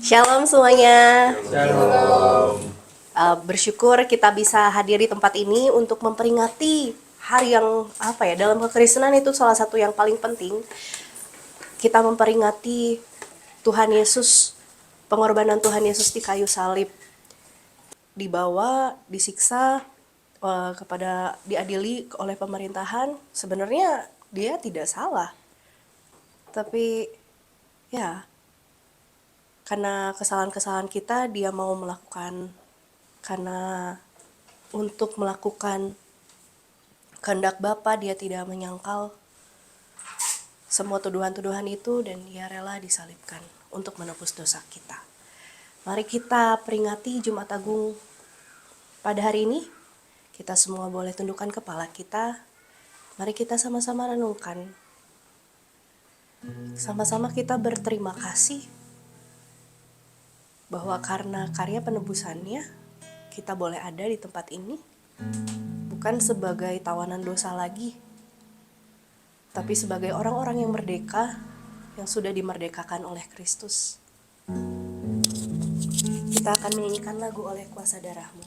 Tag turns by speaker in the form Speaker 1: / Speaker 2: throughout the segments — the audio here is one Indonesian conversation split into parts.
Speaker 1: Shalom semuanya.
Speaker 2: Shalom.
Speaker 1: Bersyukur kita bisa hadir di tempat ini untuk memperingati hari yang dalam kekristenan itu salah satu yang paling penting. Kita memperingati Tuhan Yesus, pengorbanan Tuhan Yesus di kayu salib. Dibawa, disiksa, diadili oleh pemerintahan. Sebenarnya dia tidak salah. Tapi ya, karena kesalahan-kesalahan kita dia mau melakukan, karena untuk melakukan kehendak Bapa dia tidak menyangkal semua tuduhan-tuduhan itu dan dia rela disalibkan untuk menebus dosa kita. Mari kita peringati Jumat Agung pada hari ini. Kita semua boleh tundukkan kepala kita. Mari kita sama-sama renungkan. Sama-sama kita berterima kasih bahwa karena karya penebusannya kita boleh ada di tempat ini, bukan sebagai tawanan dosa lagi, tapi sebagai orang-orang yang merdeka, yang sudah dimerdekakan oleh Kristus. Kita akan menyanyikan lagu Oleh Kuasa Darah-Mu.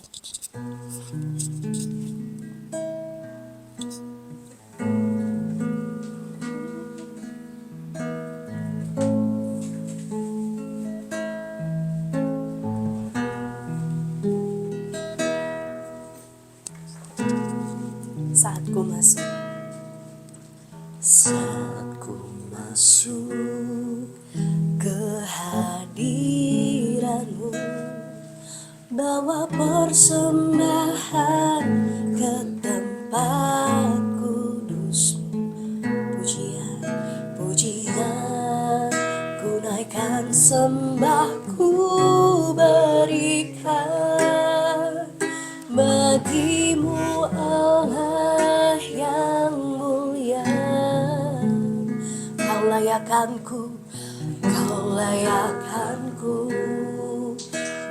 Speaker 1: Saat ku masuk ke hadiran-Mu, bawa persembahan ke tempat kudus-Mu. Pujian, ku naikkan sembahku berikan bagi-Mu Allah yang mulia. Kau layakanku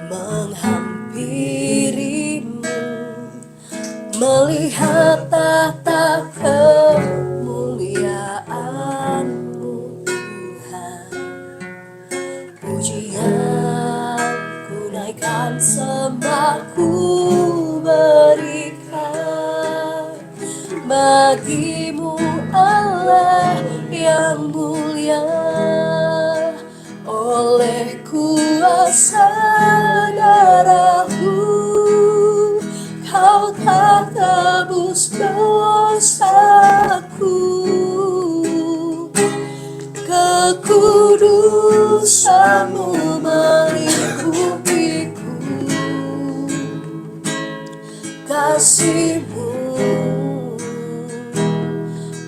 Speaker 1: menghampirimu, melihat tahta kemuliaan-Mu Tuhan. Pujian, ku naikkan sembahku berikan bagi-Mu Allah yang mulia. Oleh kuasa darah-Mu Kau telah tebus dosaku. Kekudusan-Mu melingkupiku, kasih-Mu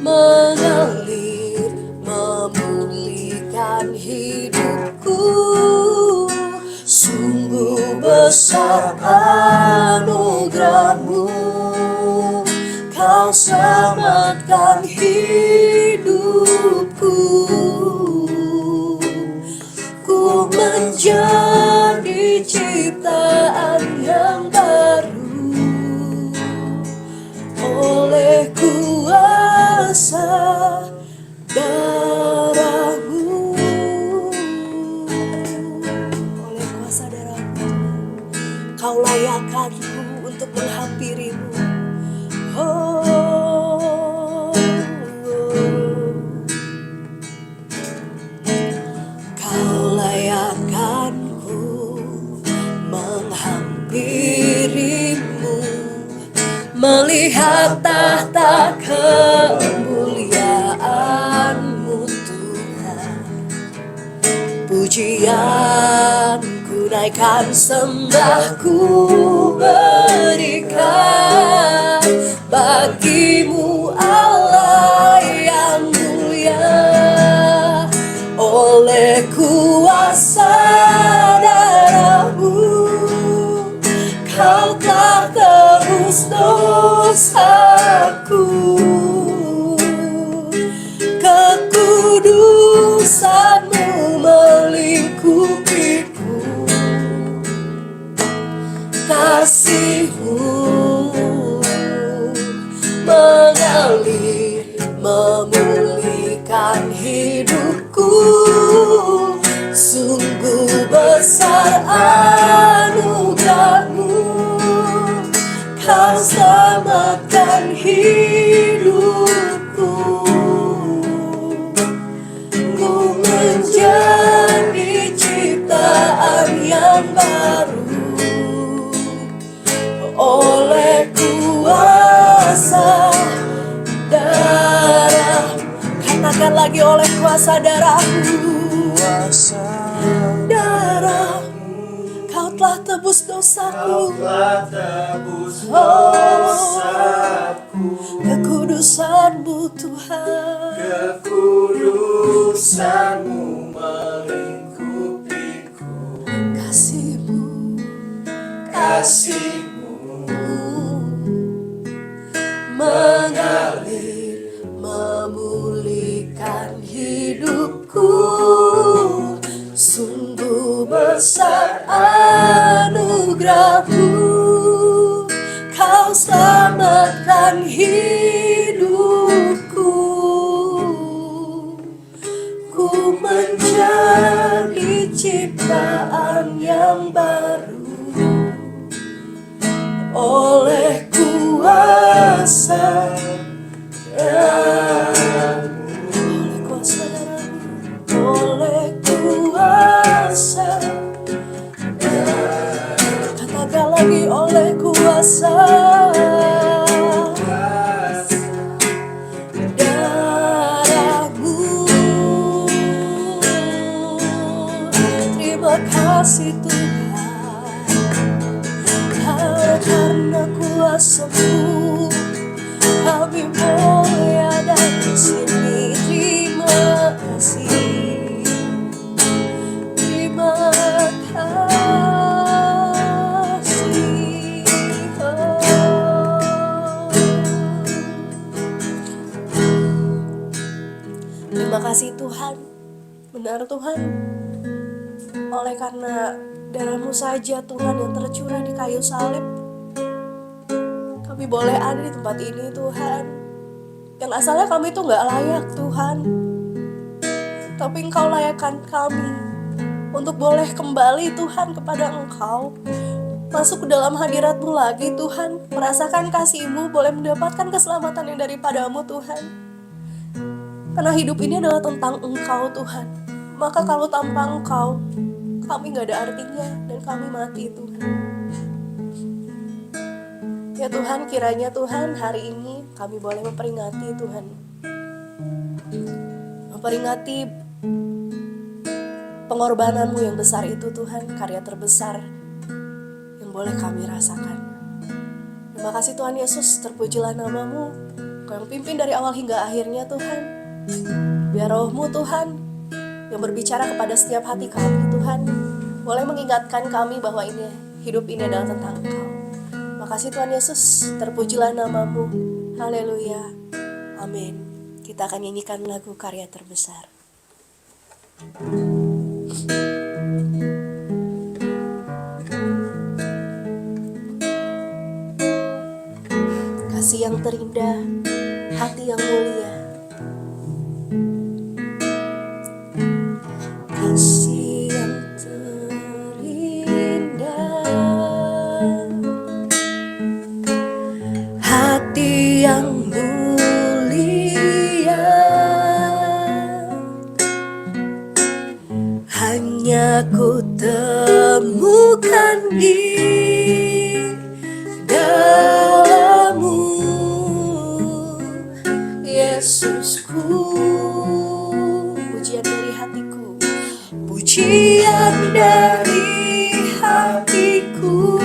Speaker 1: mengalir memulihkan hidupku. Sungguh besar anugerah-Mu, Kau selamatkan hidupku. Ku menjadi ciptaan yang baru oleh kuasa darah-Mu. Oleh kuasa darah-Mu Kau layakanku untuk menghampiri-Mu. Kau layakanku menghampiri-Mu, melihat tahta kemuliaan-Mu Tuhan. Pujian, ku naikkan sembahku berikan bagi-Mu Allah yang mulia. Oleh kuasa darah-Mu Kau telah tebus dosaku. Kekudusan-Mu melingkupiku, kasih-Mu mengalir memulihkan hidupku. Sungguh besar anugerah-Mu, Kau selamatkan hidupku. Ku menjadi ciptaan yang baru oleh kuasa darah. Katakan lagi, oleh kuasa darah-Mu. Darah, Kau telah tebus dosaku. Kekudusan-Mu Tuhan,
Speaker 2: kekudusan-Mu melingkupiku. Kasih-Mu
Speaker 1: mengalir, memulihkan hidupku. Sungguh besar anugerah-Mu, Kau selamatkan hidupku. Ku menjadi ciptaan yang baru oleh kuasa darah-Mu, oleh kuasa darah-Mu, oleh kuasa darah-Mu. Katakan lagi, oleh kuasa darah-Mu. Terima kasih Tuhan, karena kuasa-Mu kami boleh ada di sini. Terima kasih, terima kasih. Terima kasih Tuhan, benar Tuhan, oleh karena darah-Mu saja Tuhan yang tercurah di kayu salib, kami boleh ada di tempat ini Tuhan. Yang asalnya kami itu gak layak Tuhan, tapi Engkau layakkan kami untuk boleh kembali Tuhan kepada Engkau, masuk ke dalam hadirat-Mu lagi Tuhan, merasakan kasih-Mu, boleh mendapatkan keselamatan yang daripada-Mu Tuhan. Karena hidup ini adalah tentang Engkau Tuhan, maka kalau tanpa Engkau kami gak ada artinya dan kami mati Tuhan. Ya Tuhan, kiranya Tuhan hari ini kami boleh memperingati Tuhan, memperingati pengorbanan-Mu yang besar itu Tuhan, karya terbesar yang boleh kami rasakan. Terima kasih Tuhan Yesus, terpujilah nama-Mu, Kau yang pimpin dari awal hingga akhirnya Tuhan. Biar Roh-Mu Tuhan yang berbicara kepada setiap hati kami Tuhan, boleh mengingatkan kami bahwa hidup ini adalah tentang Engkau. Makasih Tuhan Yesus, terpujilah nama-Mu. Haleluya, amin. Kita akan nyanyikan lagu karya terbesar. Kasih yang terindah, hati yang mulia. Kasih yang hati yang mulia, hanya ku temukan di dalam-Mu, Yesusku. Pujian dari hatiku, pujian dari hatiku,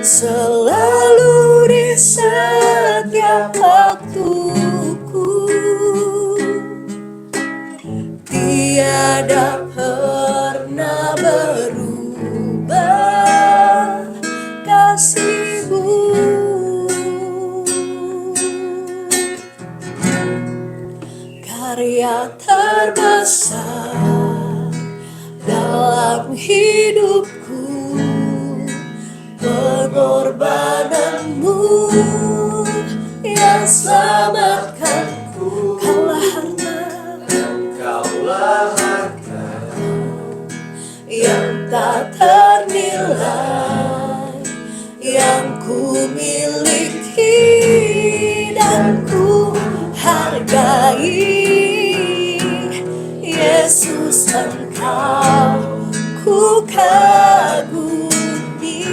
Speaker 1: selalu di setiap waktuku, tiada pernah berubah kasih-Mu. Karya terbesar dalam hidupku, pengorbanan-Mu yang selamatkanku. Kaulah harta,
Speaker 2: Kaulah harta
Speaker 1: tak ternilai yang ku miliki dan ku hargai. Yesus, Engkau ku kagumi.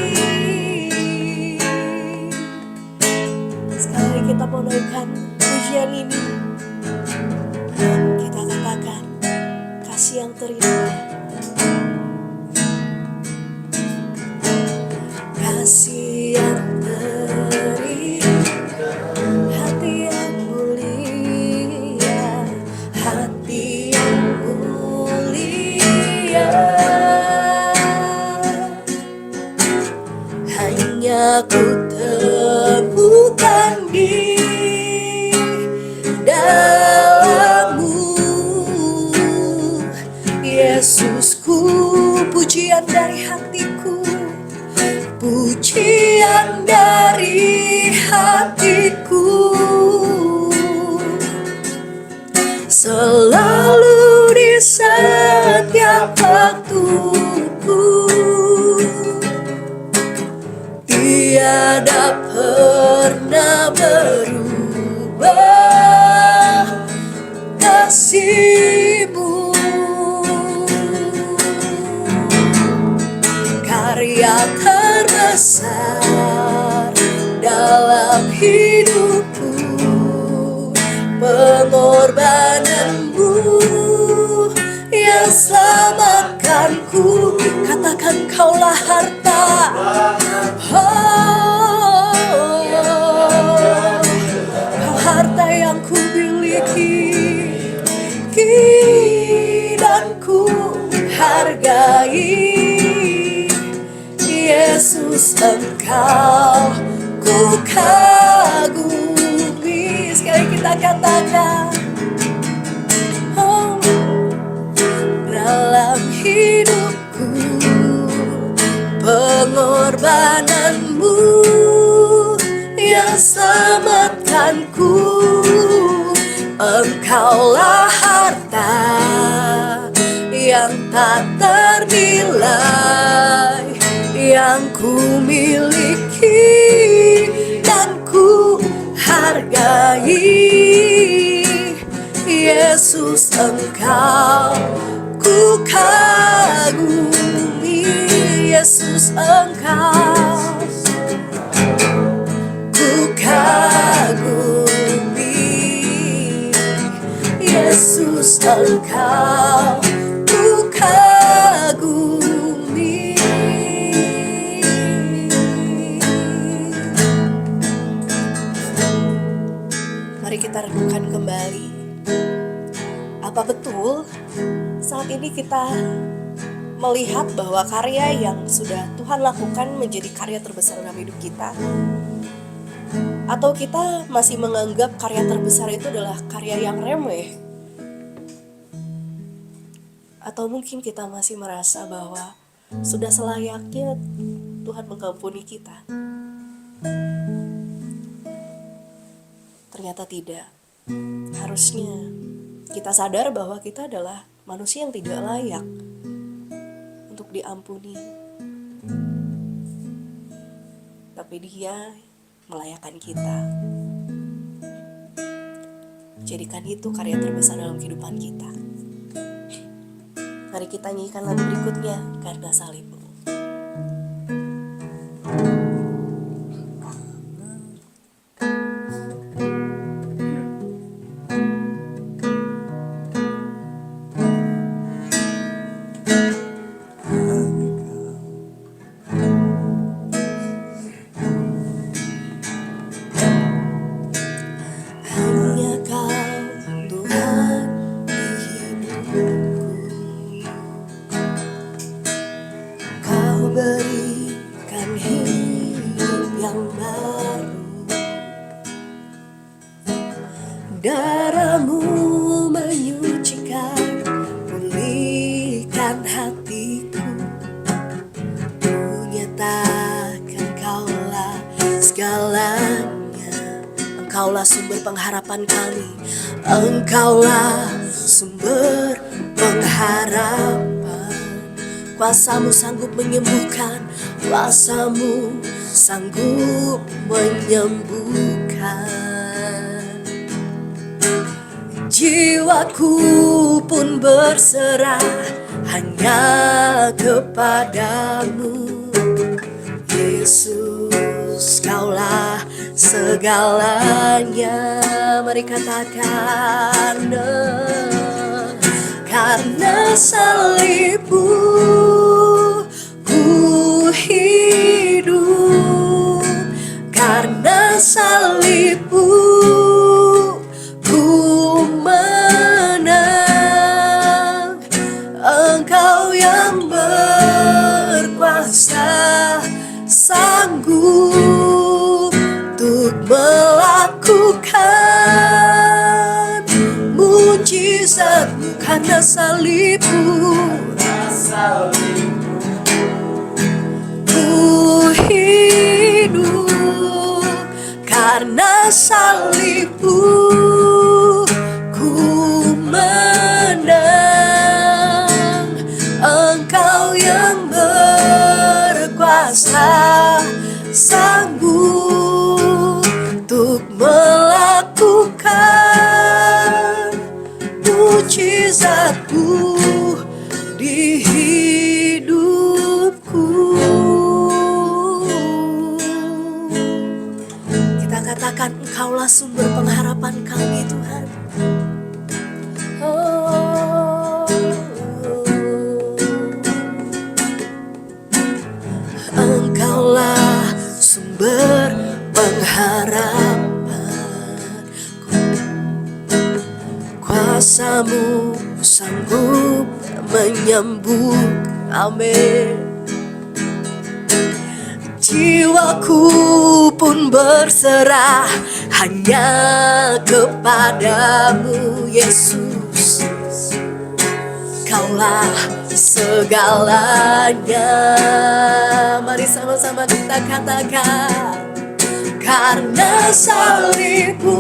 Speaker 1: Sekali kita mau naikkan pujian ini, kita katakan kasih yang terindah, kasih yang terindah, hati yang mulia, hati yang mulia. Hanya ku temukan di dalam-Mu, Yesusku, pujian dari hatiku, pujian dari hatiku, selalu di setiap waktuku, tiada pernah berubah kasih-Mu. Karya terbesar dalam hidupku, pengorbanan-Mu yang selamatkanku. Katakan kaulah harta, oh, kau harta yang ku miliki dan ku hargai. Yesus, Engkau ku kagumi. Sekali kita katakan, oh, dalam hidupku, pengorbanan-Mu yang selamatkanku. Engkaulah harta yang tak ternilai yang ku miliki dan ku hargai. Yesus, Engkau ku kagumi. Yesus, Engkau ku kagumi. Yesus, Engkau ku kagumi. Mari kita renungkan kembali, apa betul saat ini kita melihat bahwa karya yang sudah Tuhan lakukan menjadi karya terbesar dalam hidup kita? Atau kita masih menganggap karya terbesar itu adalah karya yang remeh? Atau mungkin kita masih merasa bahwa sudah selayaknya Tuhan mengampuni kita? Ternyata tidak. Harusnya kita sadar bahwa kita adalah manusia yang tidak layak untuk diampuni. Tapi Dia melayakkan kita. Jadikan itu karya terbesar dalam kehidupan kita. Mari kita nyanyikan lagu berikutnya, Karena Salib-Mu. Hanya Kau Tuhan di hidupku, Kau berikan hidup yang baru. Darah-Mu menyucikan, pulihkan hatiku. Ku nyatakan Kaulah segalanya. Engkaulah sumber pengharapan kami. Engkaulah sumber pengharapan Kuasamu sanggup menyembuhkan, kuasamu sanggup menyembuhkan. Jiwaku pun berserah hanya kepadamu, Yesus, Kaulah segalanya. Mari katakan, karena salibmu ku hidup, karena salibmu ku menang. Engkau yang berkuasa, sanggup untuk melakukan mujizat-Mu. Karena salibmu ku hidup, karena salibmu ku menang. Engkau yang berkuasa, sanggup untuk melakukan mujizat-Mu di hidupku. Kita katakan, Engkaulah sumber pengharapan kami, Tuhan. Engkaulah sumber pengharapan. Kuasamu sanggup menyembuhkan. Amin. Jiwaku pun berserah hanya kepadamu, Yesus. Kaulah segalanya. Mari sama-sama kita katakan, karena salibmu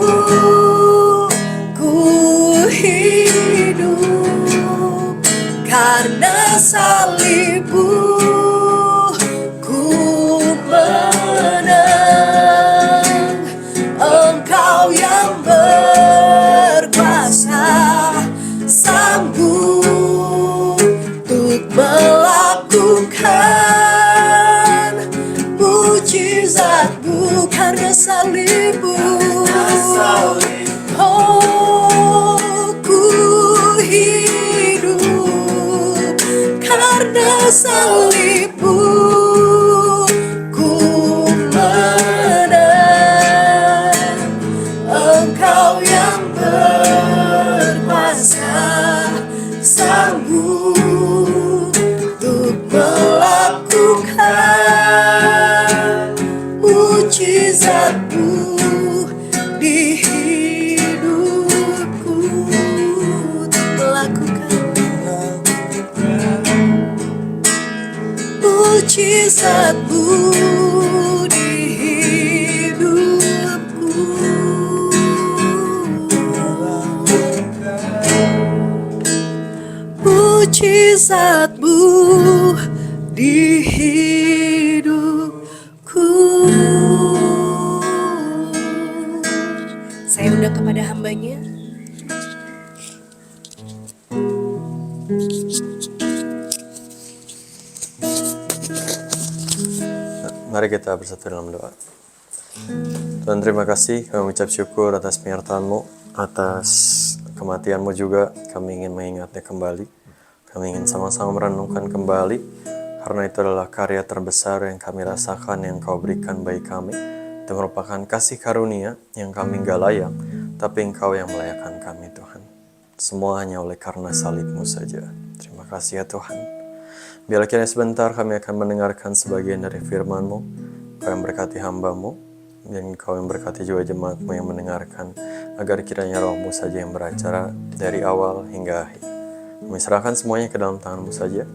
Speaker 1: ku hidup, karena salibmu ku menang. Engkau yang berkuasa, sanggup untuk melakukan mujizat-Mu. Karena salibmu, oh, ku hidup, karena salibmu ku menang. Engkau yang berkuasa, sanggup untuk melakukan mujizat-Mu di hidupku. Untuk melakukan mujizat-Mu di hidupku. Mujizat-Mu di hidupku. Saya undang kepada hambanya.
Speaker 3: Mari kita bersatu dalam doa. Tuhan, terima kasih, kami mengucap syukur atas penyertaan-Mu, atas kematian-Mu juga. Kami ingin mengingatnya kembali. Kami ingin sama-sama merenungkan kembali, karena itu adalah karya terbesar yang kami rasakan, yang Kau berikan bagi kami. Itu merupakan kasih karunia yang kami gak layak, tapi Engkau yang melayakkan kami, Tuhan. Semua hanya oleh karena salib-Mu saja. Terima kasih ya Tuhan. Biarlah kiranya sebentar kami akan mendengarkan sebagian dari firman-Mu. Kau yang berkati hamba-Mu, dan Kau yang berkati juga jemaat-Mu yang mendengarkan, agar kiranya Roh-Mu saja yang beracara dari awal hingga akhir. Kami serahkan semuanya ke dalam tangan-Mu saja.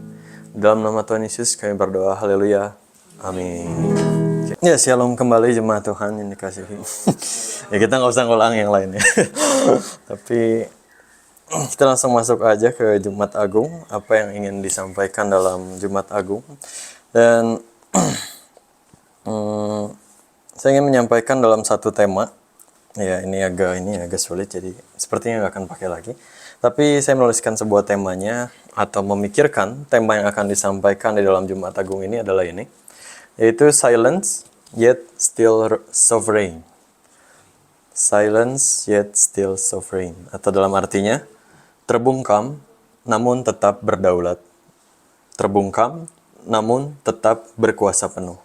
Speaker 3: Dalam nama Tuhan Yesus kami berdoa, haleluya, amin. Ya, shalom kembali jemaat Tuhan yang dikasihi. Ya, kita nggak usah ngulang yang lain ya. Tapi kita langsung masuk aja ke Jumat Agung, apa yang ingin disampaikan dalam Jumat Agung. Dan saya ingin menyampaikan dalam satu tema. Ya, ini agak sulit, jadi sepertinya nggak akan pakai lagi. Tapi saya menuliskan sebuah temanya atau memikirkan tema yang akan disampaikan di dalam Jumat Agung ini adalah ini, yaitu silence yet still sovereign. Silence yet still sovereign, atau dalam artinya terbungkam namun tetap berdaulat. Terbungkam namun tetap berkuasa penuh.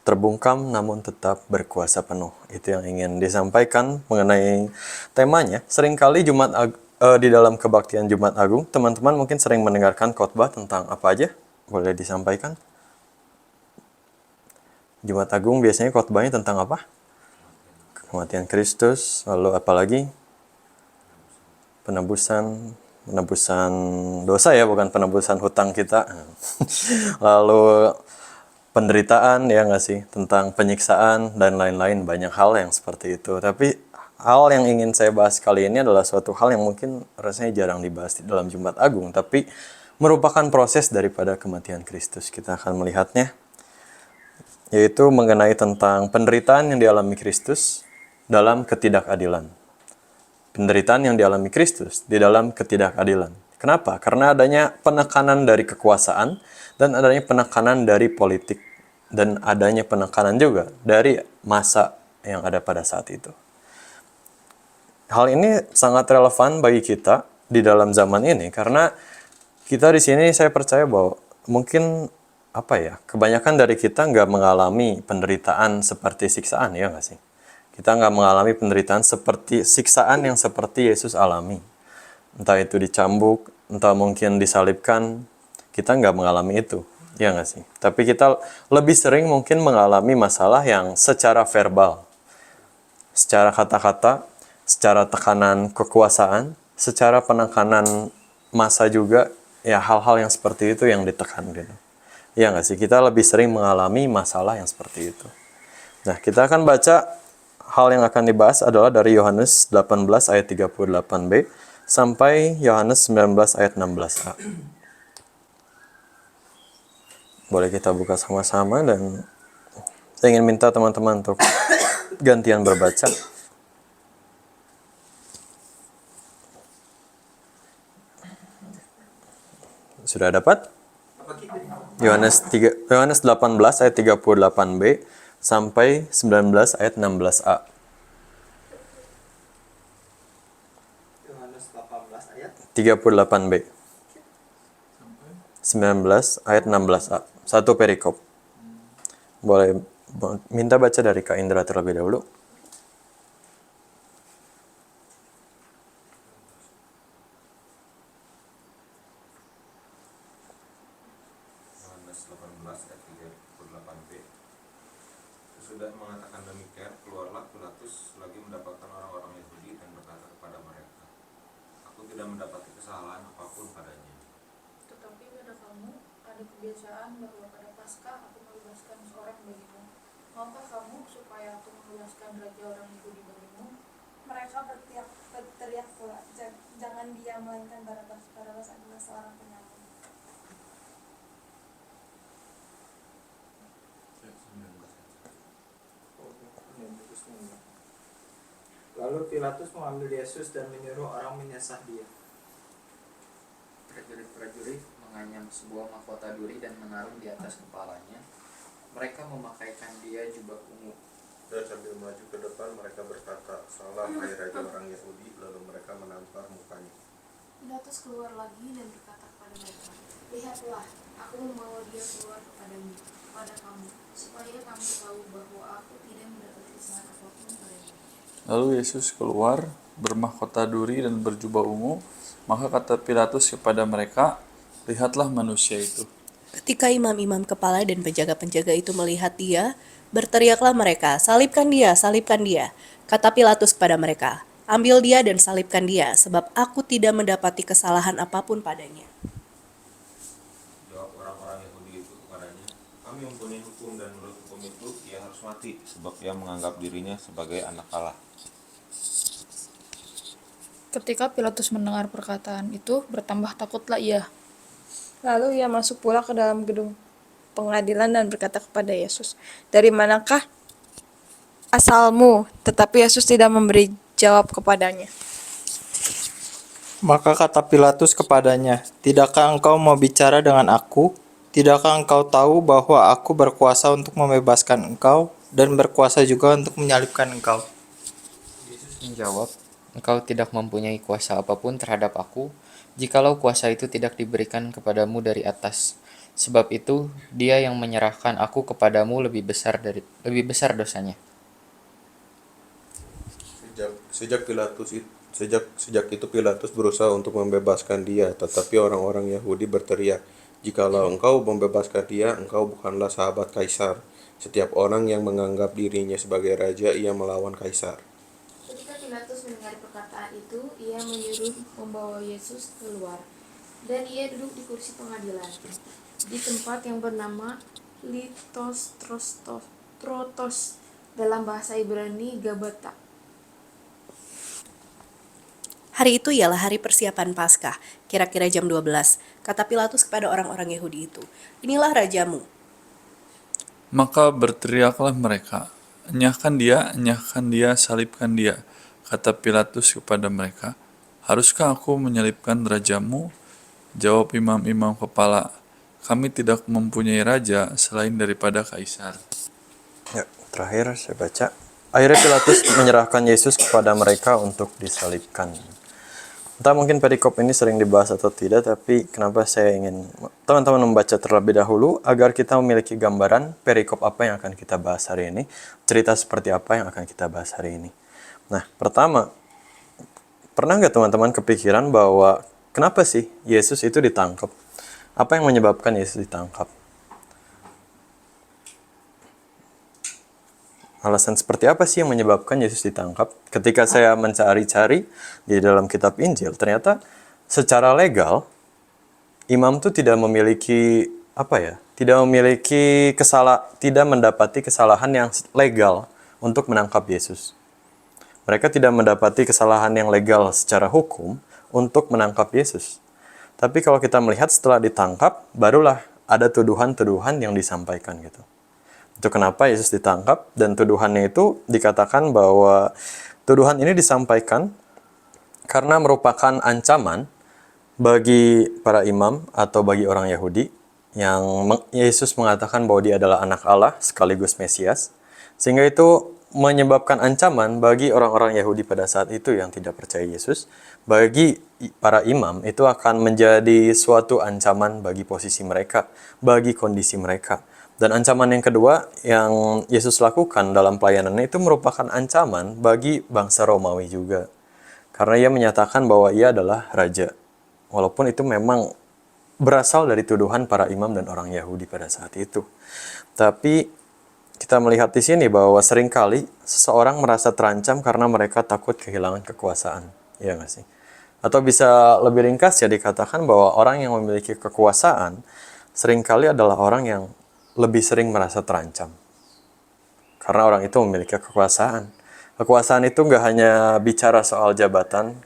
Speaker 3: Terbungkam namun tetap berkuasa penuh. Itu yang ingin disampaikan mengenai temanya. Seringkali di dalam kebaktian Jumat Agung, teman-teman mungkin sering mendengarkan khotbah tentang apa aja? Boleh disampaikan? Jumat Agung biasanya khotbahnya tentang apa? Kematian Kristus, lalu apalagi? Penebusan dosa ya, bukan penebusan hutang kita. Lalu penderitaan, ya nggak sih, tentang penyiksaan dan lain-lain, banyak hal yang seperti itu. Tapi hal yang ingin saya bahas kali ini adalah suatu hal yang mungkin rasanya jarang dibahas di dalam Jumat Agung, tapi merupakan proses daripada kematian Kristus. Kita akan melihatnya, yaitu mengenai tentang penderitaan yang dialami Kristus dalam ketidakadilan. Penderitaan yang dialami Kristus di dalam ketidakadilan. Kenapa? Karena adanya penekanan dari kekuasaan dan adanya penekanan dari politik dan adanya penekanan juga dari masa yang ada pada saat itu. Hal ini sangat relevan bagi kita di dalam zaman ini karena kita di sini, saya percaya bahwa mungkin kebanyakan dari kita nggak mengalami penderitaan seperti siksaan, ya nggak sih? Kita nggak mengalami penderitaan seperti siksaan yang seperti Yesus alami. Entah itu dicambuk, entah mungkin disalibkan, kita nggak mengalami itu, ya nggak sih? Tapi kita lebih sering mungkin mengalami masalah yang secara verbal, secara kata-kata, secara tekanan kekuasaan, secara penekanan massa juga, ya hal-hal yang seperti itu yang ditekan gitu. Ya nggak sih? Kita lebih sering mengalami masalah yang seperti itu. Nah, kita akan baca hal yang akan dibahas adalah dari Yohanes 18 ayat 38b sampai Yohanes 19 ayat 16a. Boleh kita buka sama-sama dan saya ingin minta teman-teman untuk gantian berbaca. Sudah dapat? Yohanes 18 ayat 38b sampai 19 ayat 16a.
Speaker 2: Yohanes 18 ayat
Speaker 3: 38b. 19 ayat 16a. Satu perikop. Boleh minta baca dari Kak Indra terlebih dahulu.
Speaker 4: Yohanes 18 ayat 38b. Sesudah mengatakan demikian, keluarlah Pilatus lagi mendapatkan orang-orang Yahudi dan berkata kepada mereka, "Aku tidak mendapati kesalahan apapun padanya.
Speaker 5: Tetapi pada kamu ada kebiasaan bahwa pada Paskah aku membebaskan seorang bagimu. Maukah kamu supaya aku membebaskan raja orang Yahudi bagimu?"
Speaker 6: Mereka berteriak pula, "Jangan dia, melainkan Barabas. Barabas adalah seorang penyamun."
Speaker 2: Lalu Pilatus mengambil Yesus dan menyuruh orang menyesah dia.
Speaker 7: Prajurit-prajurit menganyam sebuah mahkota duri dan menaruh di atas kepalanya. Mereka memakaikan dia jubah ungu.
Speaker 4: Dan sambil maju ke depan mereka berkata, "Salam, hai Raja orang Yahudi." Lalu mereka menampar mukanya.
Speaker 5: Pilatus keluar lagi dan berkata kepada mereka, "Lihatlah, aku membawa dia keluar kepada kamu, supaya kamu tahu bahwa aku tidak mendapati kesalahan apapun padanya."
Speaker 8: Lalu Yesus keluar, bermahkota duri dan berjubah ungu. Maka kata Pilatus kepada mereka, "Lihatlah manusia itu."
Speaker 1: Ketika imam-imam kepala dan penjaga-penjaga itu melihat dia, berteriaklah mereka, "Salibkan dia, salibkan dia." Kata Pilatus kepada mereka, "Ambil dia dan salibkan dia, sebab aku tidak mendapati kesalahan apapun padanya."
Speaker 4: Jawab orang-orang Yahudi itu kepadanya, "Kami mempunyai hukum dan menurut hukum itu ia harus mati, sebab ia menganggap dirinya sebagai anak Allah."
Speaker 9: Ketika Pilatus mendengar perkataan itu, bertambah takutlah ia.
Speaker 6: Lalu ia masuk pula ke dalam gedung pengadilan dan berkata kepada Yesus, "Dari manakah asalmu?" Tetapi Yesus tidak memberi jawab kepadanya.
Speaker 2: Maka kata Pilatus kepadanya, "Tidakkah engkau mau bicara dengan aku? Tidakkah engkau tahu bahwa aku berkuasa untuk membebaskan engkau dan berkuasa juga untuk menyalibkan engkau?"
Speaker 7: Yesus menjawab, "Engkau tidak mempunyai kuasa apapun terhadap aku, jikalau kuasa itu tidak diberikan kepadamu dari atas. Sebab itu, dia yang menyerahkan aku kepadamu lebih besar dosanya."
Speaker 4: Sejak itu Pilatus berusaha untuk membebaskan dia, tetapi orang-orang Yahudi berteriak, "Jikalau engkau membebaskan dia, engkau bukanlah sahabat Kaisar. Setiap orang yang menganggap dirinya sebagai raja, ia melawan Kaisar."
Speaker 5: Ketika Pilatus mendengar perkataan itu, ia menyuruh membawa Yesus keluar, dan ia duduk di kursi pengadilan, di tempat yang bernama Litostrotos, dalam bahasa Ibrani Gabata.
Speaker 1: Hari itu ialah hari persiapan Paskah, kira-kira jam 12. Kata Pilatus kepada orang-orang Yahudi itu, "Inilah rajamu."
Speaker 8: Maka berteriaklah mereka, enyahkan dia, salibkan dia." Kata Pilatus kepada mereka, "Haruskah aku menyalibkan rajamu?" Jawab imam-imam kepala, "Kami tidak mempunyai raja selain daripada Kaisar."
Speaker 3: Ya, terakhir saya baca. Akhirnya Pilatus menyerahkan Yesus kepada mereka untuk disalibkan. Entah mungkin perikop ini sering dibahas atau tidak, tapi kenapa saya ingin teman-teman membaca terlebih dahulu agar kita memiliki gambaran perikop apa yang akan kita bahas hari ini, cerita seperti apa yang akan kita bahas hari ini. Nah, pertama, pernah nggak teman-teman kepikiran bahwa kenapa sih Yesus itu ditangkap? Apa yang menyebabkan Yesus ditangkap? Alasan seperti apa sih yang menyebabkan Yesus ditangkap? Ketika saya mencari-cari di dalam kitab Injil, ternyata secara legal imam itu tidak memiliki tidak mendapati kesalahan yang legal untuk menangkap Yesus. Mereka tidak mendapati kesalahan yang legal secara hukum untuk menangkap Yesus. Tapi kalau kita melihat setelah ditangkap, barulah ada tuduhan-tuduhan yang disampaikan gitu. Itu kenapa Yesus ditangkap, dan tuduhannya itu dikatakan bahwa tuduhan ini disampaikan karena merupakan ancaman bagi para imam atau bagi orang Yahudi yang Yesus mengatakan bahwa dia adalah anak Allah sekaligus Mesias, sehingga itu menyebabkan ancaman bagi orang-orang Yahudi pada saat itu yang tidak percaya Yesus. Bagi para imam itu akan menjadi suatu ancaman bagi posisi mereka, bagi kondisi mereka. Dan ancaman yang kedua yang Yesus lakukan dalam pelayanannya itu merupakan ancaman bagi bangsa Romawi juga. Karena ia menyatakan bahwa ia adalah raja. Walaupun itu memang berasal dari tuduhan para imam dan orang Yahudi pada saat itu. Tapi kita melihat di sini bahwa seringkali seseorang merasa terancam karena mereka takut kehilangan kekuasaan. Iya nggak sih? Atau bisa lebih ringkas ya dikatakan bahwa orang yang memiliki kekuasaan seringkali adalah orang yang lebih sering merasa terancam. Karena orang itu memiliki kekuasaan. Kekuasaan itu nggak hanya bicara soal jabatan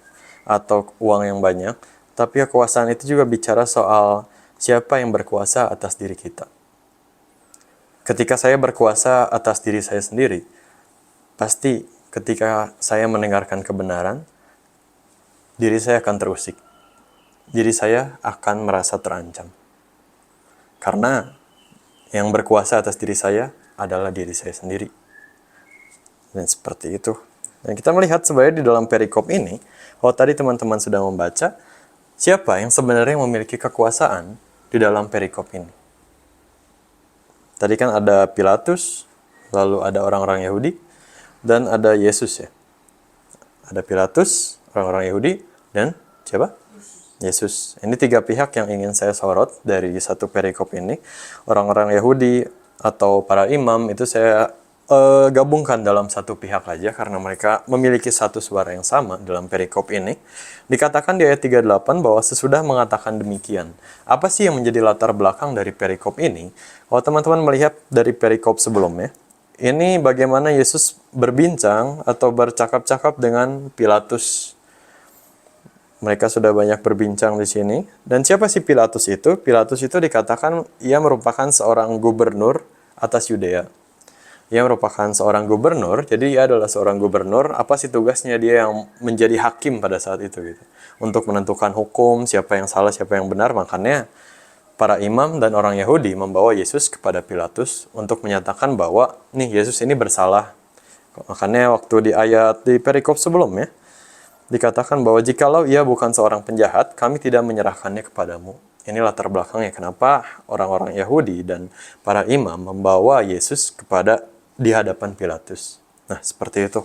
Speaker 3: atau uang yang banyak, tapi kekuasaan itu juga bicara soal siapa yang berkuasa atas diri kita. Ketika saya berkuasa atas diri saya sendiri, pasti ketika saya mendengarkan kebenaran, diri saya akan terusik. Diri saya akan merasa terancam. Karena yang berkuasa atas diri saya adalah diri saya sendiri. Dan seperti itu. Dan kita melihat sebenarnya di dalam perikop ini, kalau tadi teman-teman sudah membaca, siapa yang sebenarnya memiliki kekuasaan di dalam perikop ini? Tadi kan ada Pilatus, lalu ada orang-orang Yahudi, dan ada Yesus ya. Ada Pilatus, orang-orang Yahudi, dan siapa? Yesus. Ini tiga pihak yang ingin saya sorot dari satu perikop ini. Orang-orang Yahudi atau para imam itu saya gabungkan dalam satu pihak aja karena mereka memiliki satu suara yang sama dalam perikop ini. Dikatakan di ayat 38 bahwa sesudah mengatakan demikian. Apa sih yang menjadi latar belakang dari perikop ini? Kalau teman-teman melihat dari perikop sebelumnya, ini bagaimana Yesus berbincang atau bercakap-cakap dengan Pilatus. Mereka sudah banyak berbincang di sini. Dan siapa sih Pilatus itu? Pilatus itu dikatakan ia merupakan seorang gubernur atas Yudea. Ia merupakan seorang gubernur, jadi ia adalah seorang gubernur. Apa sih tugasnya dia yang menjadi hakim pada saat itu gitu? Untuk menentukan hukum, siapa yang salah, siapa yang benar. Makanya para imam dan orang Yahudi membawa Yesus kepada Pilatus untuk menyatakan bahwa nih Yesus ini bersalah. Makanya waktu di perikop sebelumnya dikatakan bahwa jikalau ia bukan seorang penjahat, kami tidak menyerahkannya kepadamu. Ini latar belakangnya kenapa orang-orang Yahudi dan para imam membawa Yesus di hadapan Pilatus. Nah, seperti itu.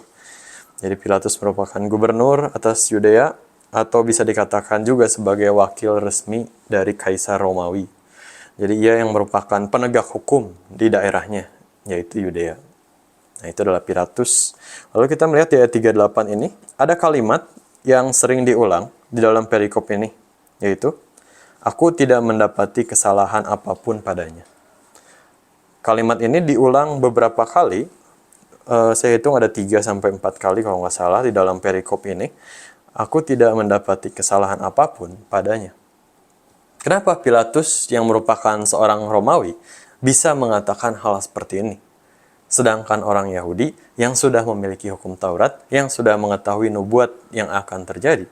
Speaker 3: Jadi Pilatus merupakan gubernur atas Yudea, atau bisa dikatakan juga sebagai wakil resmi dari Kaisar Romawi. Jadi ia yang merupakan penegak hukum di daerahnya, yaitu Yudea. Nah, itu adalah Pilatus. Lalu kita melihat di ayat 38 ini, ada kalimat yang sering diulang di dalam perikop ini, yaitu, aku tidak mendapati kesalahan apapun padanya. Kalimat ini diulang beberapa kali, saya hitung ada 3-4 kali kalau nggak salah di dalam perikop ini. Aku tidak mendapati kesalahan apapun padanya. Kenapa Pilatus yang merupakan seorang Romawi bisa mengatakan hal seperti ini? Sedangkan orang Yahudi yang sudah memiliki hukum Taurat, yang sudah mengetahui nubuat yang akan terjadi,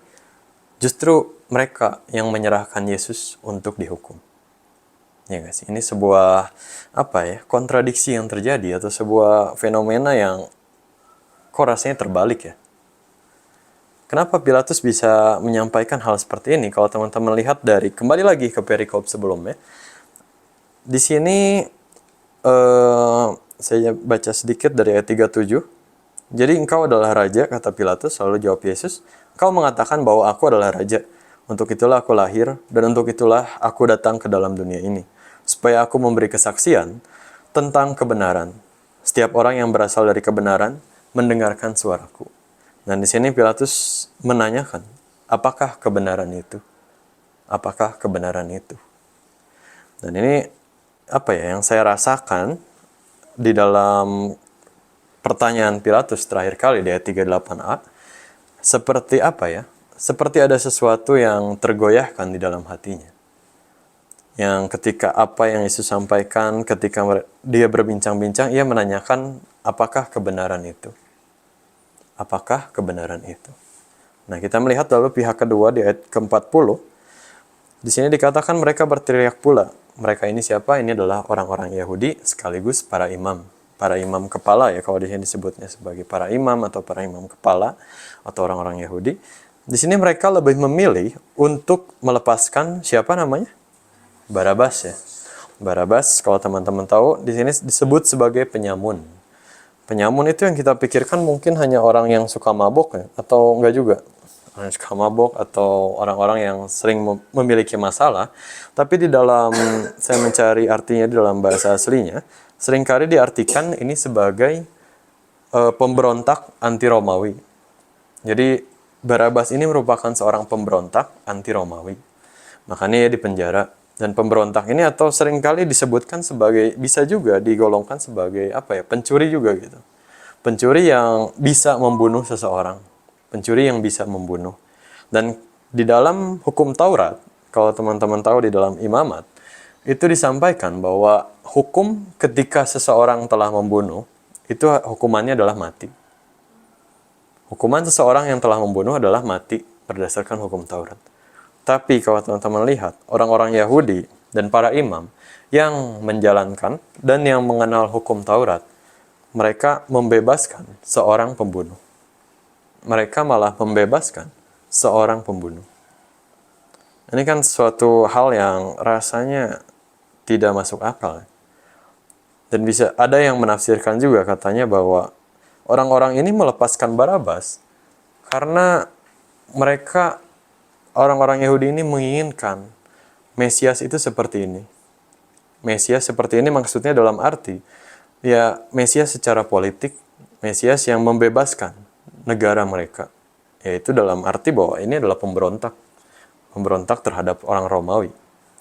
Speaker 3: justru mereka yang menyerahkan Yesus untuk dihukum. Ya nggak sih? Ini sebuah kontradiksi yang terjadi, atau sebuah fenomena yang kok rasanya terbalik ya. Kenapa Pilatus bisa menyampaikan hal seperti ini? Kalau teman-teman lihat kembali lagi ke perikop sebelumnya, di sini saya baca sedikit dari ayat 37. Jadi engkau adalah raja, kata Pilatus, lalu jawab Yesus, engkau mengatakan bahwa aku adalah raja. Untuk itulah aku lahir, dan untuk itulah aku datang ke dalam dunia ini, supaya aku memberi kesaksian tentang kebenaran. Setiap orang yang berasal dari kebenaran mendengarkan suaraku. Dan di sini Pilatus menanyakan, apakah kebenaran itu? Apakah kebenaran itu? Dan ini yang saya rasakan di dalam pertanyaan Pilatus terakhir kali di ayat 38a, seperti seperti ada sesuatu yang tergoyahkan di dalam hatinya. Yang ketika apa yang Yesus sampaikan, ketika dia berbincang-bincang, ia menanyakan, apakah kebenaran itu? Apakah kebenaran itu? Nah, kita melihat lalu pihak kedua di ayat ke-40. Di sini dikatakan mereka berteriak pula. Mereka ini siapa? Ini adalah orang-orang Yahudi sekaligus para imam. Para imam kepala ya, kalau di sini disebutnya sebagai para imam atau para imam kepala atau orang-orang Yahudi. Di sini mereka lebih memilih untuk melepaskan siapa namanya? Barabas ya. Barabas, kalau teman-teman tahu, di sini disebut sebagai penyamun. Penyamun itu yang kita pikirkan mungkin hanya orang yang suka mabok ya, atau enggak juga. Orang yang suka mabok atau orang-orang yang sering memiliki masalah. Tapi di dalam, saya mencari artinya di dalam bahasa aslinya, seringkali diartikan ini sebagai pemberontak anti Romawi. Jadi Barabas ini merupakan seorang pemberontak anti Romawi. Makanya ia dipenjara. Dan pemberontak ini atau seringkali disebutkan sebagai, bisa juga digolongkan sebagai pencuri juga gitu. Pencuri yang bisa membunuh seseorang. Pencuri yang bisa membunuh. Dan di dalam hukum Taurat, kalau teman-teman tahu di dalam imamat, itu disampaikan bahwa hukum ketika seseorang telah membunuh, itu hukumannya adalah mati. Hukuman seseorang yang telah membunuh adalah mati berdasarkan hukum Taurat. Tapi kalau teman-teman lihat, orang-orang Yahudi dan para imam yang menjalankan dan yang mengenal hukum Taurat, mereka membebaskan seorang pembunuh. Mereka malah membebaskan seorang pembunuh. Ini kan suatu hal yang rasanya tidak masuk akal. Dan bisa ada yang menafsirkan juga katanya bahwa orang-orang ini melepaskan Barabas karena mereka, orang-orang Yahudi ini menginginkan Mesias itu seperti ini. Mesias seperti ini maksudnya dalam arti, ya Mesias secara politik, Mesias yang membebaskan negara mereka. Yaitu dalam arti bahwa ini adalah pemberontak. Pemberontak terhadap orang Romawi.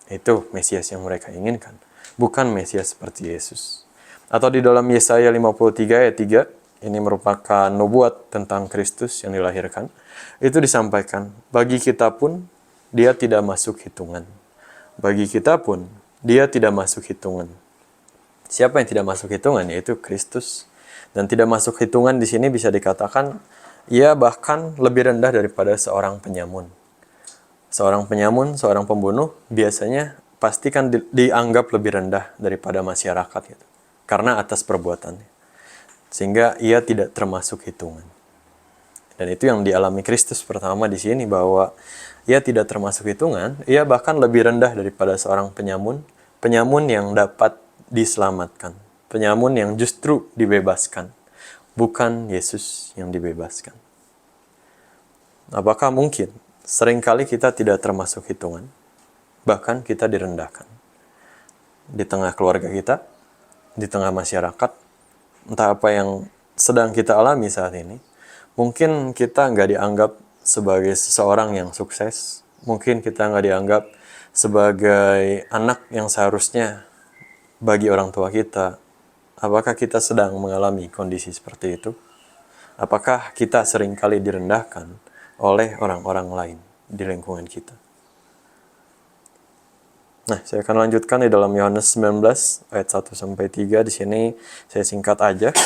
Speaker 3: Itu Mesias yang mereka inginkan. Bukan Mesias seperti Yesus. Atau di dalam Yesaya 53 ayat 3, ini merupakan nubuat tentang Kristus yang dilahirkan, itu disampaikan, bagi kita pun dia tidak masuk hitungan. Bagi kita pun dia tidak masuk hitungan. Siapa yang tidak masuk hitungan? Yaitu Kristus. Dan tidak masuk hitungan di sini bisa dikatakan ia bahkan lebih rendah daripada seorang penyamun. Seorang penyamun, seorang pembunuh biasanya pasti kan dianggap lebih rendah daripada masyarakat gitu. Karena atas perbuatannya. Sehingga ia tidak termasuk hitungan. Dan itu yang dialami Kristus pertama di sini, bahwa ia tidak termasuk hitungan, ia bahkan lebih rendah daripada seorang penyamun, penyamun yang dapat diselamatkan, penyamun yang justru dibebaskan, bukan Yesus yang dibebaskan. Apakah mungkin seringkali kita tidak termasuk hitungan, bahkan kita direndahkan di tengah keluarga kita, di tengah masyarakat, entah apa yang sedang kita alami saat ini. Mungkin kita nggak dianggap sebagai seseorang yang sukses. Mungkin kita nggak dianggap sebagai anak yang seharusnya bagi orang tua kita. Apakah kita sedang mengalami kondisi seperti itu? Apakah kita seringkali direndahkan oleh orang-orang lain di lingkungan kita? Nah, saya akan lanjutkan di dalam Yohanes 19 ayat 1-3. Di sini saya singkat aja.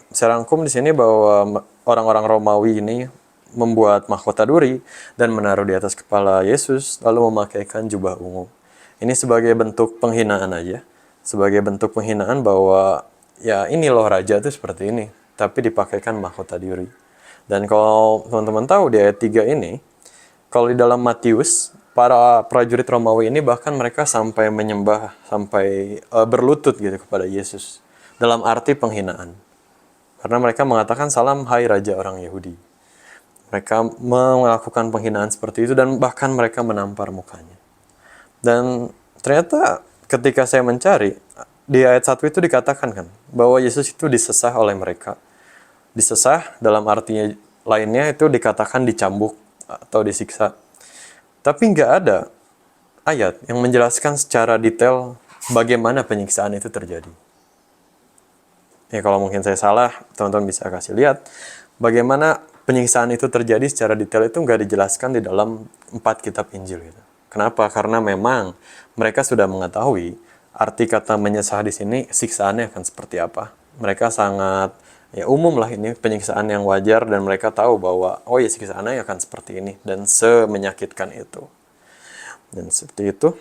Speaker 3: Saya rangkum di sini bahwa orang-orang Romawi ini membuat mahkota duri dan menaruh di atas kepala Yesus, lalu memakaikan jubah ungu. Ini sebagai bentuk penghinaan aja. Sebagai bentuk penghinaan bahwa ya ini loh raja itu seperti ini, tapi dipakaikan mahkota duri. Dan kalau teman-teman tahu di ayat 3 ini, kalau di dalam Matius, para prajurit Romawi ini bahkan mereka sampai menyembah, sampai berlutut gitu kepada Yesus. Dalam arti penghinaan. Karena mereka mengatakan, salam hai raja orang Yahudi. Mereka melakukan penghinaan seperti itu dan bahkan mereka menampar mukanya. Dan ternyata ketika saya mencari, di ayat 1 itu dikatakan kan, bahwa Yesus itu disesah oleh mereka. Disesah dalam artinya lainnya itu dikatakan dicambuk atau disiksa. Tapi nggak ada ayat yang menjelaskan secara detail bagaimana penyiksaan itu terjadi. Ya kalau mungkin saya salah, teman-teman bisa kasih lihat bagaimana penyiksaan itu terjadi secara detail itu nggak dijelaskan di dalam 4 kitab Injil. Gitu. Kenapa? Karena memang mereka sudah mengetahui arti kata menyesah di sini, siksaannya akan seperti apa. Mereka sangat ya umum lah ini penyiksaan yang wajar dan mereka tahu bahwa oh ya siksaannya akan seperti ini dan semenyakitkan itu. Dan seperti itu.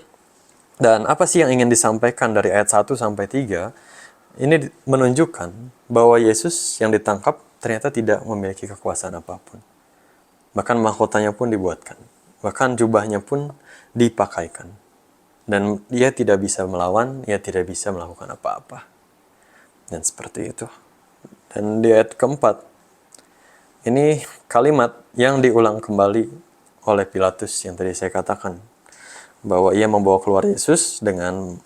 Speaker 3: Dan apa sih yang ingin disampaikan dari ayat 1-3? Ini menunjukkan bahwa Yesus yang ditangkap ternyata tidak memiliki kekuasaan apapun. Bahkan mahkotanya pun dibuatkan. Bahkan jubahnya pun dipakaikan. Dan dia tidak bisa melawan, dia tidak bisa melakukan apa-apa. Dan seperti itu. Dan di ayat keempat, ini kalimat yang diulang kembali oleh Pilatus yang tadi saya katakan. Bahwa ia membawa keluar Yesus dengan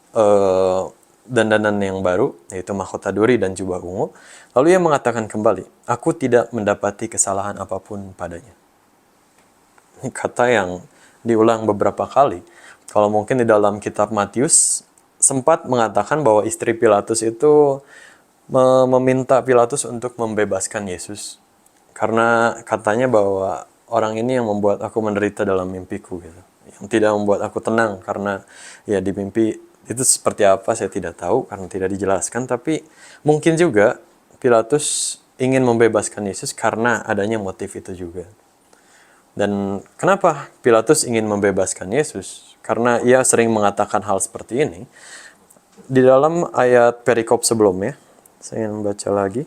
Speaker 3: dandanan yang baru, yaitu mahkota duri dan jubah ungu. Lalu ia mengatakan kembali, aku tidak mendapati kesalahan apapun padanya. Ini kata yang diulang beberapa kali. Kalau mungkin di dalam kitab Matius, sempat mengatakan bahwa istri Pilatus itu meminta Pilatus untuk membebaskan Yesus. Karena katanya bahwa orang ini yang membuat aku menderita dalam mimpiku. Gitu. Yang tidak membuat aku tenang, karena ya di mimpi itu seperti apa saya tidak tahu karena tidak dijelaskan, tapi mungkin juga Pilatus ingin membebaskan Yesus karena adanya motif itu juga. Dan kenapa Pilatus ingin membebaskan Yesus? Karena ia sering mengatakan hal seperti ini. Di dalam ayat perikop sebelumnya, saya ingin membaca lagi.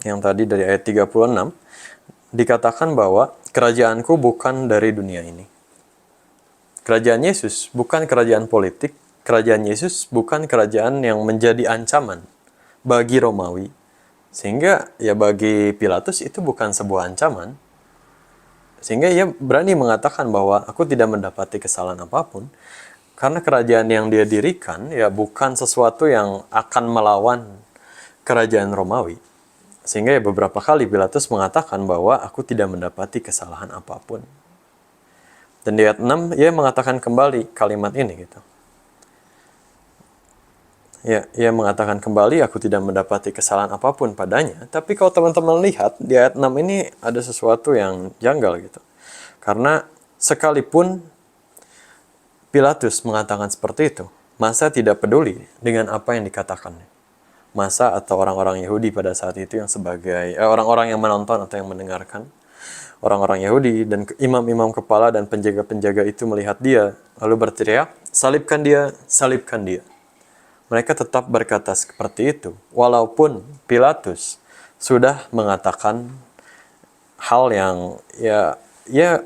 Speaker 3: Yang tadi dari ayat 36, dikatakan bahwa kerajaanku bukan dari dunia ini. Kerajaan Yesus bukan kerajaan politik, kerajaan Yesus bukan kerajaan yang menjadi ancaman bagi Romawi. Sehingga ya bagi Pilatus itu bukan sebuah ancaman. Sehingga ia berani mengatakan bahwa aku tidak mendapati kesalahan apapun. Karena kerajaan yang dia dirikan ya bukan sesuatu yang akan melawan kerajaan Romawi. Sehingga ya beberapa kali Pilatus mengatakan bahwa aku tidak mendapati kesalahan apapun. Dan di ayat 6 ia mengatakan kembali kalimat ini gitu. Ya, ia mengatakan kembali, aku tidak mendapati kesalahan apapun padanya. Tapi kalau teman-teman lihat, di ayat 6 ini ada sesuatu yang janggal gitu. Karena sekalipun Pilatus mengatakan seperti itu, masa tidak peduli dengan apa yang dikatakannya. Masa atau orang-orang Yahudi pada saat itu yang sebagai orang-orang yang menonton atau yang mendengarkan, orang-orang Yahudi dan imam-imam kepala dan penjaga-penjaga itu melihat dia, lalu berteriak, salibkan dia, salibkan dia. Mereka tetap berkata seperti itu, walaupun Pilatus sudah mengatakan hal yang ya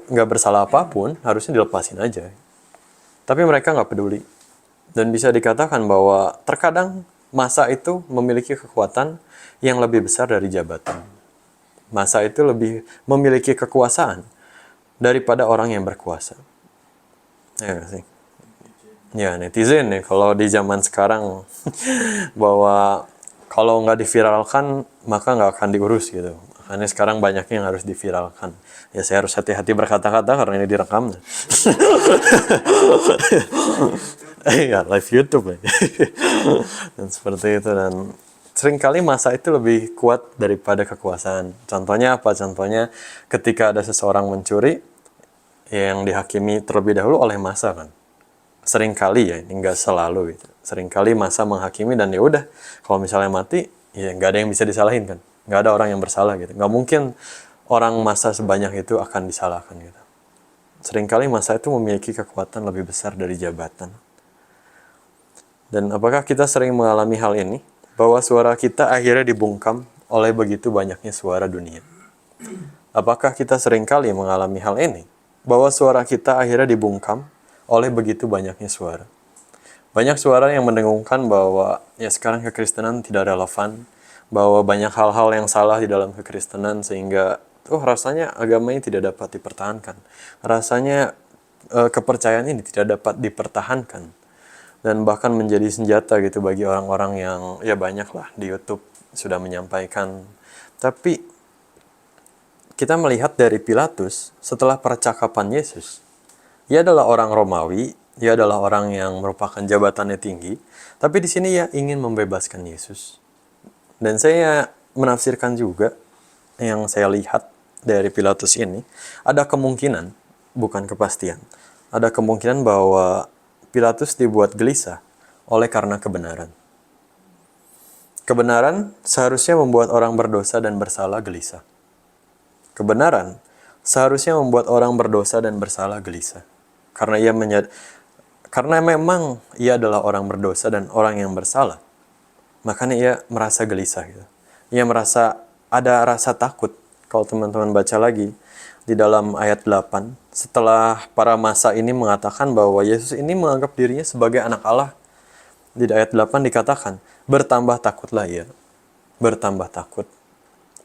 Speaker 3: nggak bersalah apapun, harusnya dilepasin aja. Tapi mereka nggak peduli. Dan bisa dikatakan bahwa terkadang massa itu memiliki kekuatan yang lebih besar dari jabatan. Massa itu lebih memiliki kekuasaan daripada orang yang berkuasa. Ya sih. Ya, netizen nih kalau di zaman sekarang bahwa kalau nggak diviralkan maka nggak akan diurus gitu. Makanya sekarang banyaknya yang harus diviralkan. Ya saya harus hati-hati berkata-kata karena ini direkam. Iya, live YouTube. Dan seperti itu, dan seringkali massa itu lebih kuat daripada kekuasaan. Contohnya apa? Contohnya ketika ada seseorang mencuri yang dihakimi terlebih dahulu oleh massa kan. Seringkali ya, ini nggak selalu gitu. Seringkali massa menghakimi dan ya udah, kalau misalnya mati, ya nggak ada yang bisa disalahin kan. Nggak ada orang yang bersalah gitu. Nggak mungkin orang massa sebanyak itu akan disalahkan gitu. Seringkali massa itu memiliki kekuatan lebih besar dari jabatan. Dan apakah kita sering mengalami hal ini? Bahwa suara kita akhirnya dibungkam oleh begitu banyaknya suara dunia. Apakah kita seringkali mengalami hal ini? Bahwa suara kita akhirnya dibungkam oleh begitu banyaknya suara. Banyak suara yang mendengungkan bahwa ya sekarang kekristenan tidak relevan, bahwa banyak hal-hal yang salah di dalam kekristenan sehingga rasanya agama ini tidak dapat dipertahankan. Rasanya kepercayaan ini tidak dapat dipertahankan. Dan bahkan menjadi senjata gitu bagi orang-orang yang ya banyak lah di YouTube sudah menyampaikan. Tapi kita melihat dari Pilatus setelah percakapan Yesus, ia adalah orang Romawi, ia adalah orang yang merupakan jabatannya tinggi, tapi di sini ia ingin membebaskan Yesus. Dan saya menafsirkan juga yang saya lihat dari Pilatus ini, ada kemungkinan, bukan kepastian, ada kemungkinan bahwa Pilatus dibuat gelisah oleh karena kebenaran. Kebenaran seharusnya membuat orang berdosa dan bersalah gelisah. Kebenaran seharusnya membuat orang berdosa dan bersalah gelisah. Karena memang ia adalah orang berdosa dan orang yang bersalah. Makanya ia merasa gelisah gitu. Ia merasa ada rasa takut. Kalau teman-teman baca lagi di dalam ayat 8, setelah para massa ini mengatakan bahwa Yesus ini menganggap dirinya sebagai anak Allah, di ayat 8 dikatakan, bertambah takutlah ia. Bertambah takut.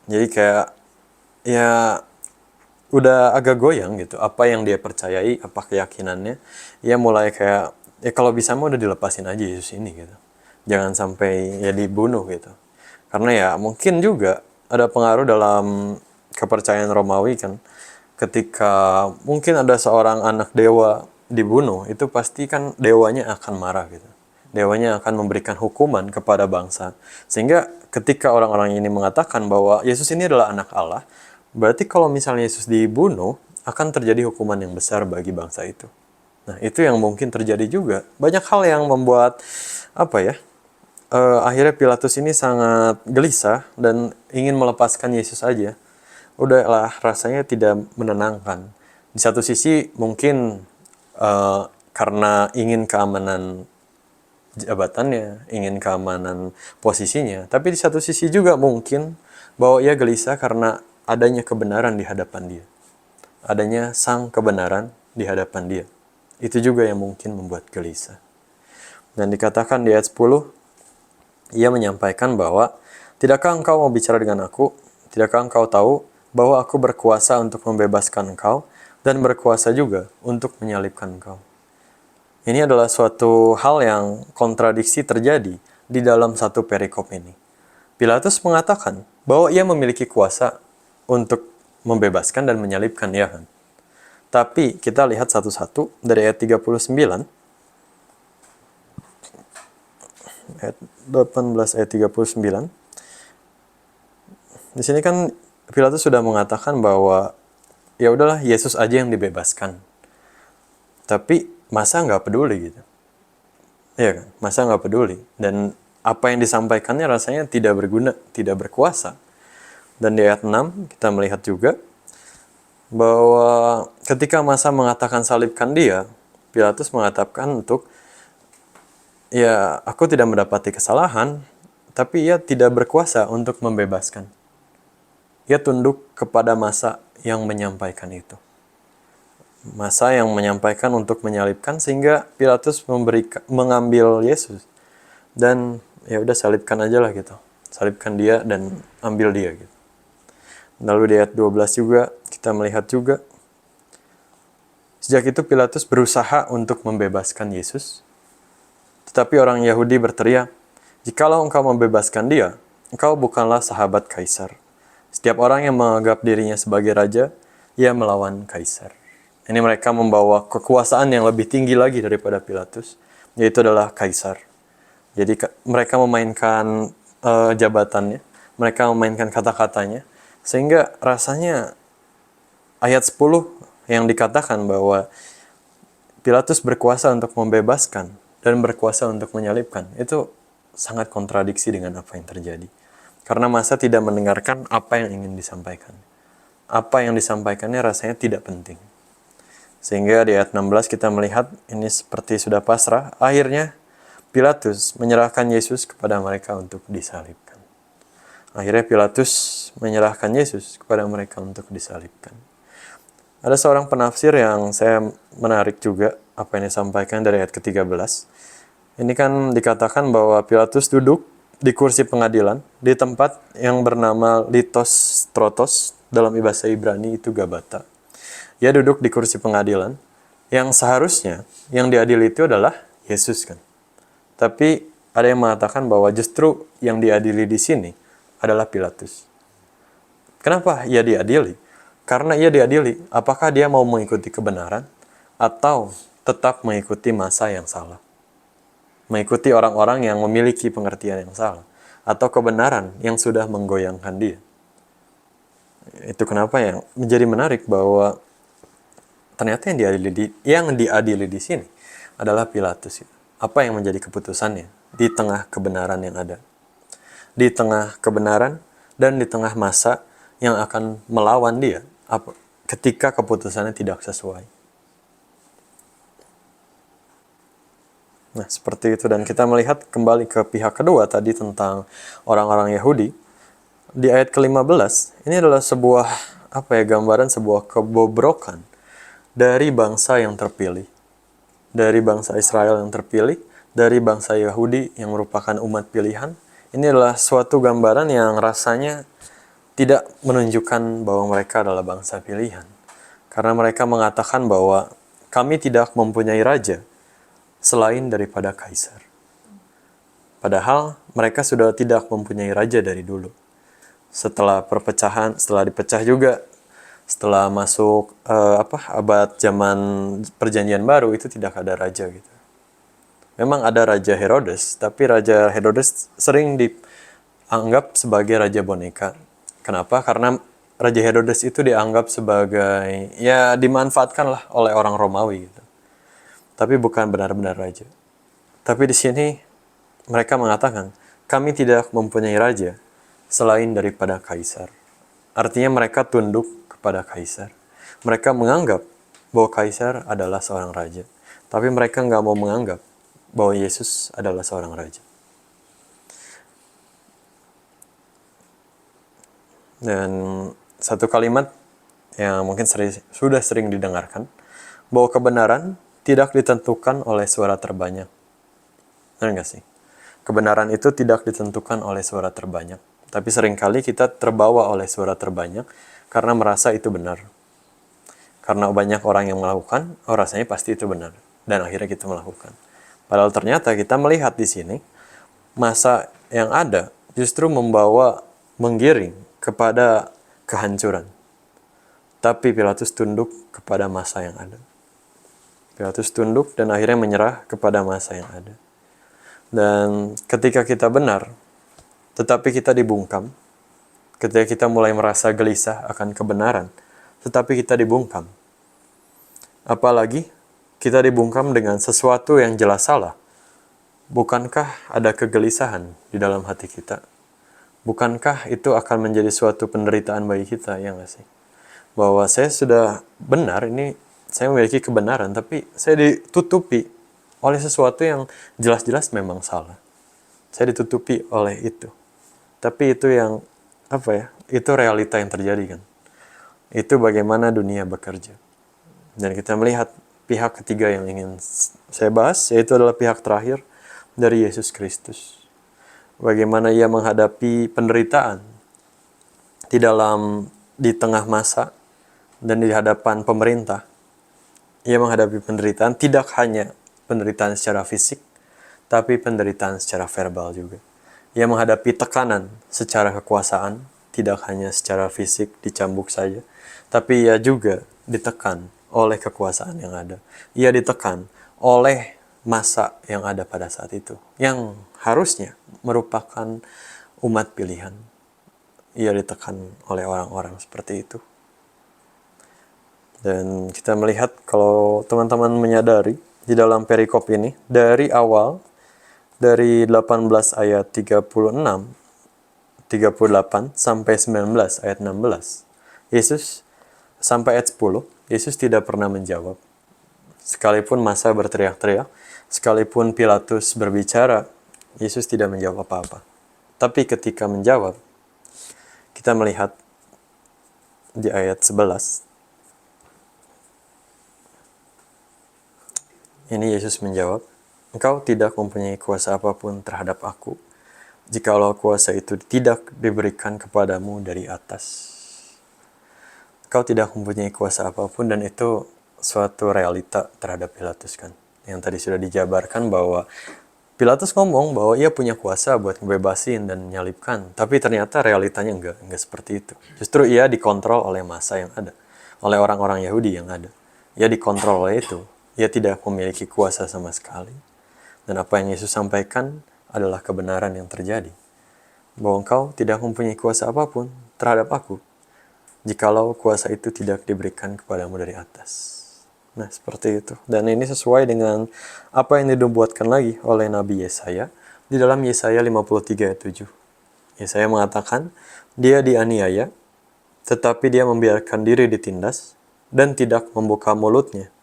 Speaker 3: Jadi kayak, ya udah agak goyang gitu. Apa yang dia percayai, apa keyakinannya. Ia mulai kayak, ya kalau bisa mah udah dilepasin aja Yesus ini gitu. Jangan sampai ya dibunuh gitu. Karena ya mungkin juga ada pengaruh dalam kepercayaan Romawi kan. Ketika mungkin ada seorang anak dewa dibunuh, itu pasti kan dewanya akan marah gitu. Dewanya akan memberikan hukuman kepada bangsa. Sehingga ketika orang-orang ini mengatakan bahwa Yesus ini adalah anak Allah, berarti kalau misalnya Yesus dibunuh, akan terjadi hukuman yang besar bagi bangsa itu. Nah, itu yang mungkin terjadi juga. Banyak hal yang membuat, akhirnya Pilatus ini sangat gelisah dan ingin melepaskan Yesus aja. Udahlah, rasanya tidak menenangkan. Di satu sisi mungkin karena ingin keamanan jabatannya, ingin keamanan posisinya. Tapi di satu sisi juga mungkin bahwa ia gelisah karena adanya kebenaran di hadapan dia. Adanya sang kebenaran di hadapan dia. Itu juga yang mungkin membuat gelisah. Dan dikatakan di ayat 10, ia menyampaikan bahwa, tidakkah engkau mau bicara dengan aku? Tidakkah engkau tahu bahwa aku berkuasa untuk membebaskan engkau dan berkuasa juga untuk menyalibkan engkau? Ini adalah suatu hal yang kontradiksi terjadi di dalam satu perikop ini. Pilatus mengatakan bahwa ia memiliki kuasa untuk membebaskan dan menyalibkan, ya kan? Tapi kita lihat satu-satu dari ayat 39. ayat 18 ayat 39. Di sini kan Pilatus sudah mengatakan bahwa ya udahlah Yesus aja yang dibebaskan. Tapi masa nggak peduli gitu. Iya kan? Masa nggak peduli. Dan apa yang disampaikannya rasanya tidak berguna, tidak berkuasa. Dan di ayat 6 kita melihat juga bahwa ketika masa mengatakan salibkan dia, Pilatus mengatakan untuk ya aku tidak mendapati kesalahan, tapi ia tidak berkuasa untuk membebaskan. Ia tunduk kepada masa yang menyampaikan itu. Masa yang menyampaikan untuk menyalibkan, sehingga Pilatus mengambil Yesus dan ya udah salibkan aja lah gitu. Salibkan dia dan ambil dia gitu. Lalu di ayat 12 juga kita melihat juga sejak itu Pilatus berusaha untuk membebaskan Yesus. Tetapi orang Yahudi berteriak, "Jikalau engkau membebaskan dia, engkau bukanlah sahabat Kaisar. Setiap orang yang menganggap dirinya sebagai raja, ia melawan Kaisar." Ini mereka membawa kekuasaan yang lebih tinggi lagi daripada Pilatus, yaitu adalah Kaisar. Jadi mereka memainkan jabatannya, mereka memainkan kata-katanya, sehingga rasanya ayat 10 yang dikatakan bahwa Pilatus berkuasa untuk membebaskan dan berkuasa untuk menyalibkan, itu sangat kontradiksi dengan apa yang terjadi. Karena masa tidak mendengarkan apa yang ingin disampaikan. Apa yang disampaikannya rasanya tidak penting. Sehingga di ayat 16 kita melihat ini seperti sudah pasrah. Akhirnya Pilatus menyerahkan Yesus kepada mereka untuk disalibkan. Akhirnya Pilatus menyerahkan Yesus kepada mereka untuk disalibkan. Ada seorang penafsir yang saya menarik juga apa yang disampaikan dari ayat ke-13. Ini kan dikatakan bahwa Pilatus duduk di kursi pengadilan di tempat yang bernama Litos Trotos, dalam bahasa Ibrani itu Gabata. Ia duduk di kursi pengadilan yang seharusnya yang diadili itu adalah Yesus kan. Tapi ada yang mengatakan bahwa justru yang diadili di sini adalah Pilatus. Kenapa ia diadili? Karena ia diadili apakah dia mau mengikuti kebenaran atau tetap mengikuti masa yang salah. Mengikuti orang-orang yang memiliki pengertian yang salah atau kebenaran yang sudah menggoyangkan dia. Itu kenapa yang menjadi menarik bahwa ternyata yang diadili di sini adalah Pilatus. Apa yang menjadi keputusannya di tengah kebenaran yang ada? Di tengah kebenaran dan di tengah masa yang akan melawan dia ketika keputusannya tidak sesuai. Nah, seperti itu. Dan kita melihat kembali ke pihak kedua tadi tentang orang-orang Yahudi. Di ayat ke-15, ini adalah sebuah gambaran sebuah kebobrokan dari bangsa yang terpilih. Dari bangsa Israel yang terpilih, dari bangsa Yahudi yang merupakan umat pilihan. Ini adalah suatu gambaran yang rasanya tidak menunjukkan bahwa mereka adalah bangsa pilihan. Karena mereka mengatakan bahwa kami tidak mempunyai raja selain daripada Kaisar. Padahal mereka sudah tidak mempunyai raja dari dulu. Setelah perpecahan, setelah dipecah juga, setelah masuk abad zaman perjanjian baru, itu tidak ada raja gitu. Memang ada Raja Herodes, tapi Raja Herodes sering dianggap sebagai raja boneka. Kenapa? Karena Raja Herodes itu dianggap sebagai, ya dimanfaatkan lah oleh orang Romawi gitu. Tapi bukan benar-benar raja. Tapi di sini mereka mengatakan, kami tidak mempunyai raja selain daripada Kaisar. Artinya mereka tunduk kepada Kaisar. Mereka menganggap bahwa Kaisar adalah seorang raja. Tapi mereka nggak mau menganggap bahwa Yesus adalah seorang raja. Dan satu kalimat yang mungkin sudah sering didengarkan, bahwa kebenaran tidak ditentukan oleh suara terbanyak. Benar nggak sih? Kebenaran itu tidak ditentukan oleh suara terbanyak. Tapi seringkali kita terbawa oleh suara terbanyak karena merasa itu benar. Karena banyak orang yang melakukan, rasanya pasti itu benar. Dan akhirnya kita melakukan. Padahal ternyata kita melihat di sini, masa yang ada justru menggiring kepada kehancuran. Tapi Pilatus tunduk kepada masa yang ada. Pilatus tunduk dan akhirnya menyerah kepada masa yang ada. Dan ketika kita benar, tetapi kita dibungkam, ketika kita mulai merasa gelisah akan kebenaran, tetapi kita dibungkam. Apalagi kita dibungkam dengan sesuatu yang jelas salah. Bukankah ada kegelisahan di dalam hati kita? Bukankah itu akan menjadi suatu penderitaan bagi kita, ya nggak sih? Bahwa saya sudah benar, ini saya memiliki kebenaran, tapi saya ditutupi oleh sesuatu yang jelas-jelas memang salah. Saya ditutupi oleh itu. Tapi itu yang, itu realita yang terjadi kan. Itu bagaimana dunia bekerja. Dan kita melihat pihak ketiga yang ingin saya bahas, yaitu adalah pihak terakhir dari Yesus Kristus. Bagaimana ia menghadapi penderitaan di tengah masa dan di hadapan pemerintah. Ia menghadapi penderitaan, tidak hanya penderitaan secara fisik, tapi penderitaan secara verbal juga. Ia menghadapi tekanan secara kekuasaan, tidak hanya secara fisik dicambuk saja, tapi ia juga ditekan oleh kekuasaan yang ada. Ia ditekan oleh masa yang ada pada saat itu, yang harusnya merupakan umat pilihan. Ia ditekan oleh orang-orang seperti itu. Dan kita melihat kalau teman-teman menyadari di dalam perikop ini, dari awal, dari 18 ayat 36, 38 sampai 19 ayat 16, Yesus sampai ayat 10, Yesus tidak pernah menjawab. Sekalipun masa berteriak-teriak, sekalipun Pilatus berbicara, Yesus tidak menjawab apa-apa. Tapi ketika menjawab, kita melihat di ayat 11, ini Yesus menjawab, "Engkau tidak mempunyai kuasa apapun terhadap aku, jikalau kuasa itu tidak diberikan kepadamu dari atas." Engkau tidak mempunyai kuasa apapun, dan itu suatu realita terhadap Pilatus kan. Yang tadi sudah dijabarkan bahwa Pilatus ngomong bahwa ia punya kuasa buat ngebebasin dan menyalibkan. Tapi ternyata realitanya enggak seperti itu. Justru ia dikontrol oleh massa yang ada. Oleh orang-orang Yahudi yang ada. Ia dikontrol oleh itu. Ia tidak memiliki kuasa sama sekali. Dan apa yang Yesus sampaikan adalah kebenaran yang terjadi. Bahwa engkau tidak mempunyai kuasa apapun terhadap aku, jikalau kuasa itu tidak diberikan kepadamu dari atas. Nah, seperti itu. Dan ini sesuai dengan apa yang dinubuatkan lagi oleh Nabi Yesaya di dalam Yesaya 53 ayat 7. Yesaya mengatakan, dia dianiaya, tetapi dia membiarkan diri ditindas dan tidak membuka mulutnya,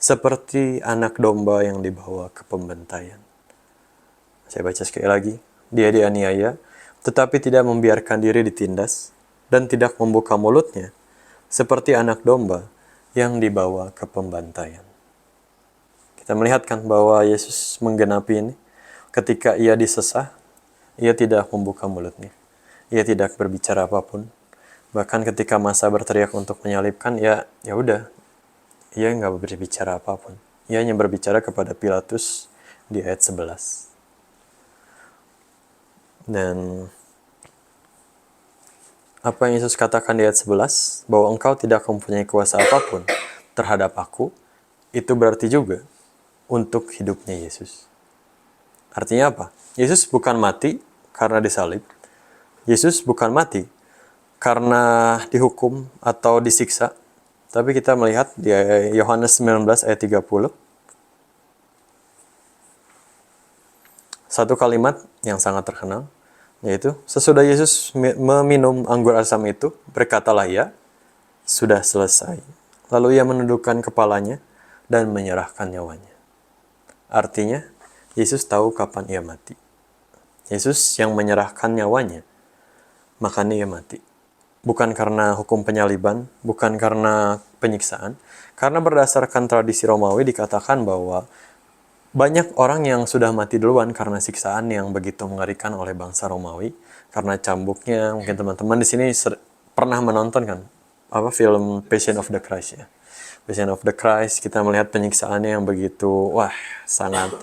Speaker 3: seperti anak domba yang dibawa ke pembantaian. Saya baca sekali lagi. Dia dianiaya, tetapi tidak membiarkan diri ditindas dan tidak membuka mulutnya, seperti anak domba yang dibawa ke pembantaian. Kita melihatkan bahwa Yesus menggenapi ini. Ketika ia disesah, ia tidak membuka mulutnya. Ia tidak berbicara apapun. Bahkan ketika massa berteriak untuk menyalibkan, ya udah, ia nggak berbicara apapun. Ia hanya berbicara kepada Pilatus di ayat 11. Dan apa yang Yesus katakan di ayat 11, bahwa engkau tidak mempunyai kuasa apapun terhadap aku, itu berarti juga untuk hidupnya Yesus. Artinya apa? Yesus bukan mati karena disalib. Yesus bukan mati karena dihukum atau disiksa. Tapi kita melihat di Yohanes 19 ayat 30, satu kalimat yang sangat terkenal, yaitu, sesudah Yesus meminum anggur asam itu, berkatalah ia, sudah selesai. Lalu ia menundukkan kepalanya dan menyerahkan nyawanya. Artinya, Yesus tahu kapan ia mati. Yesus yang menyerahkan nyawanya, makanya ia mati. Bukan karena hukum penyaliban, bukan karena penyiksaan. Karena berdasarkan tradisi Romawi dikatakan bahwa banyak orang yang sudah mati duluan karena siksaan yang begitu mengerikan oleh bangsa Romawi, karena cambuknya. Mungkin teman-teman di sini pernah menonton kan film Passion of the Christ ya. Passion of the Christ, kita melihat penyiksaannya yang begitu sangat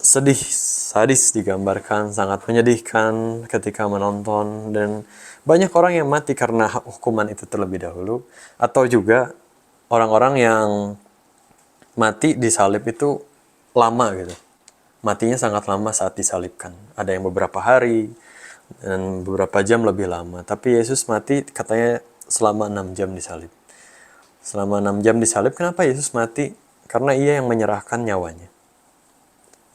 Speaker 3: sedih, sadis digambarkan, sangat menyedihkan ketika menonton. Dan banyak orang yang mati karena hukuman itu terlebih dahulu, atau juga orang-orang yang mati disalib itu lama gitu. matinya sangat lama saat disalibkan. Ada yang beberapa hari dan beberapa jam lebih lama. Tapi Yesus mati katanya selama 6 jam disalib. Selama 6 jam disalib, kenapa Yesus mati? Karena ia yang menyerahkan nyawanya.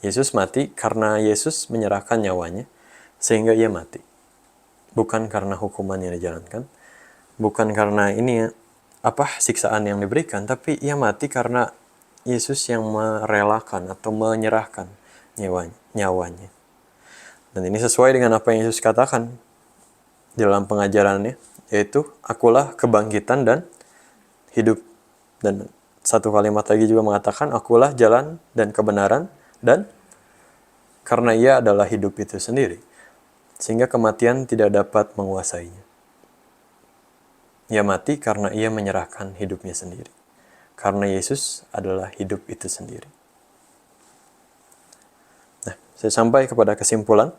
Speaker 3: Yesus mati karena Yesus menyerahkan nyawanya, sehingga ia mati. Bukan karena hukuman yang dijalankan, bukan karena ini siksaan yang diberikan, tapi ia mati karena Yesus yang merelakan atau menyerahkan nyawanya. Dan ini sesuai dengan apa yang Yesus katakan di dalam pengajarannya, yaitu akulah kebangkitan dan hidup. Dan satu kalimat lagi juga mengatakan akulah jalan dan kebenaran, dan karena ia adalah hidup itu sendiri, sehingga kematian tidak dapat menguasainya. Ia mati karena ia menyerahkan hidupnya sendiri. Karena Yesus adalah hidup itu sendiri. Nah, saya sampai kepada kesimpulan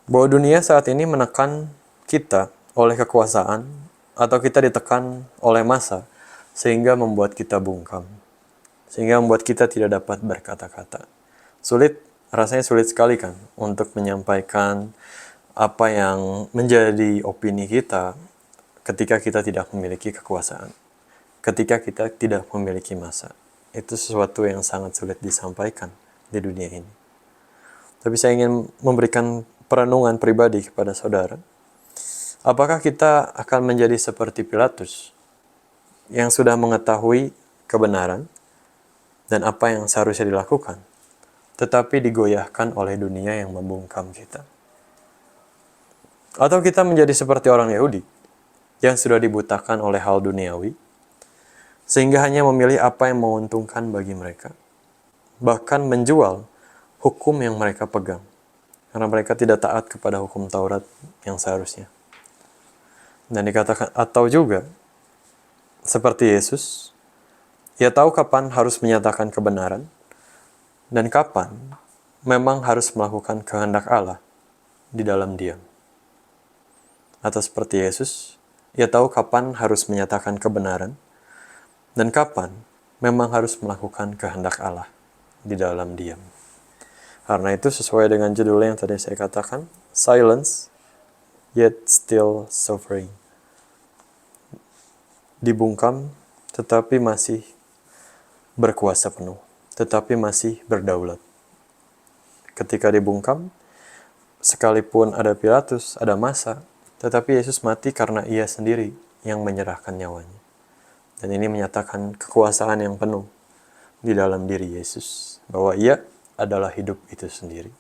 Speaker 3: bahwa dunia saat ini menekan kita oleh kekuasaan, atau kita ditekan oleh massa, sehingga membuat kita bungkam. Sehingga membuat kita tidak dapat berkata-kata. Rasanya sulit sekali kan untuk menyampaikan apa yang menjadi opini kita ketika kita tidak memiliki kekuasaan, ketika kita tidak memiliki massa. Itu sesuatu yang sangat sulit disampaikan di dunia ini. Tapi saya ingin memberikan perenungan pribadi kepada saudara. Apakah kita akan menjadi seperti Pilatus yang sudah mengetahui kebenaran dan apa yang seharusnya dilakukan, tetapi digoyahkan oleh dunia yang membungkam kita? Atau kita menjadi seperti orang Yahudi yang sudah dibutakan oleh hal duniawi, sehingga hanya memilih apa yang menguntungkan bagi mereka, bahkan menjual hukum yang mereka pegang, karena mereka tidak taat kepada hukum Taurat yang seharusnya. Dan dikatakan, atau juga seperti Yesus, ia tahu kapan harus menyatakan kebenaran, dan kapan memang harus melakukan kehendak Allah di dalam diam. Atau seperti Yesus, ia tahu kapan harus menyatakan kebenaran, dan kapan memang harus melakukan kehendak Allah di dalam diam. Karena itu sesuai dengan judul yang tadi saya katakan, silence yet still suffering. Dibungkam tetapi masih berkuasa penuh, tetapi masih berdaulat. Ketika dibungkam, sekalipun ada Pilatus, ada massa, tetapi Yesus mati karena ia sendiri yang menyerahkan nyawanya. Dan ini menyatakan kekuasaan yang penuh di dalam diri Yesus, bahwa ia adalah hidup itu sendiri.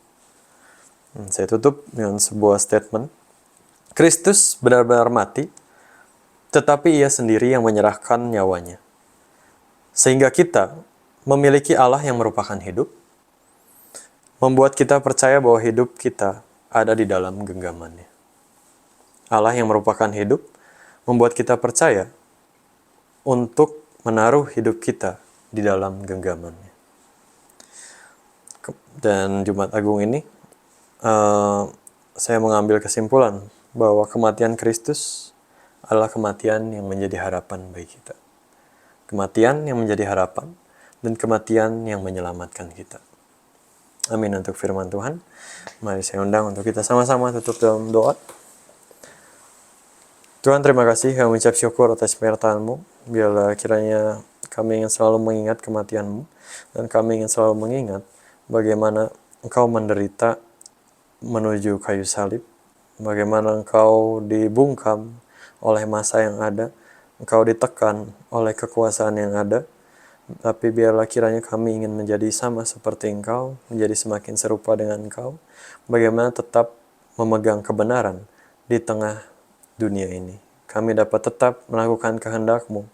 Speaker 3: Saya tutup dengan sebuah statement. Kristus benar-benar mati, tetapi ia sendiri yang menyerahkan nyawanya. Sehingga kita memiliki Allah yang merupakan hidup, membuat kita percaya bahwa hidup kita ada di dalam genggamannya. Allah yang merupakan hidup membuat kita percaya untuk menaruh hidup kita di dalam genggamannya. Dan Jumat Agung ini saya mengambil kesimpulan bahwa kematian Kristus adalah kematian yang menjadi harapan bagi kita. Kematian yang menjadi harapan dan kematian yang menyelamatkan kita. Amin untuk firman Tuhan. Mari saya undang untuk kita sama-sama tutup dalam doa. Tuhan, terima kasih, kami ucap syukur atas penyertaan-Mu. Biarlah kiranya kami ingin selalu mengingat kematian-Mu, dan kami ingin selalu mengingat bagaimana Engkau menderita menuju kayu salib, bagaimana Engkau dibungkam oleh massa yang ada, Engkau ditekan oleh kekuasaan yang ada. Tapi biarlah kiranya kami ingin menjadi sama seperti Engkau, menjadi semakin serupa dengan Engkau, bagaimana tetap memegang kebenaran di tengah dunia ini. Kami dapat tetap melakukan kehendak-Mu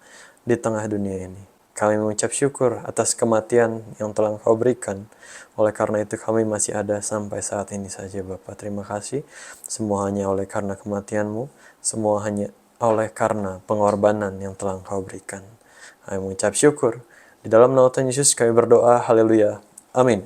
Speaker 3: di tengah dunia ini. Kami mengucap syukur atas kematian yang telah Engkau berikan. Oleh karena itu kami masih ada sampai saat ini saja, Bapa. Terima kasih. Semua hanya oleh karena kematian-Mu, semua hanya oleh karena pengorbanan yang telah Engkau berikan. Kami mengucap syukur. Di dalam nama Tuhan Yesus kami berdoa. Haleluya. Amin.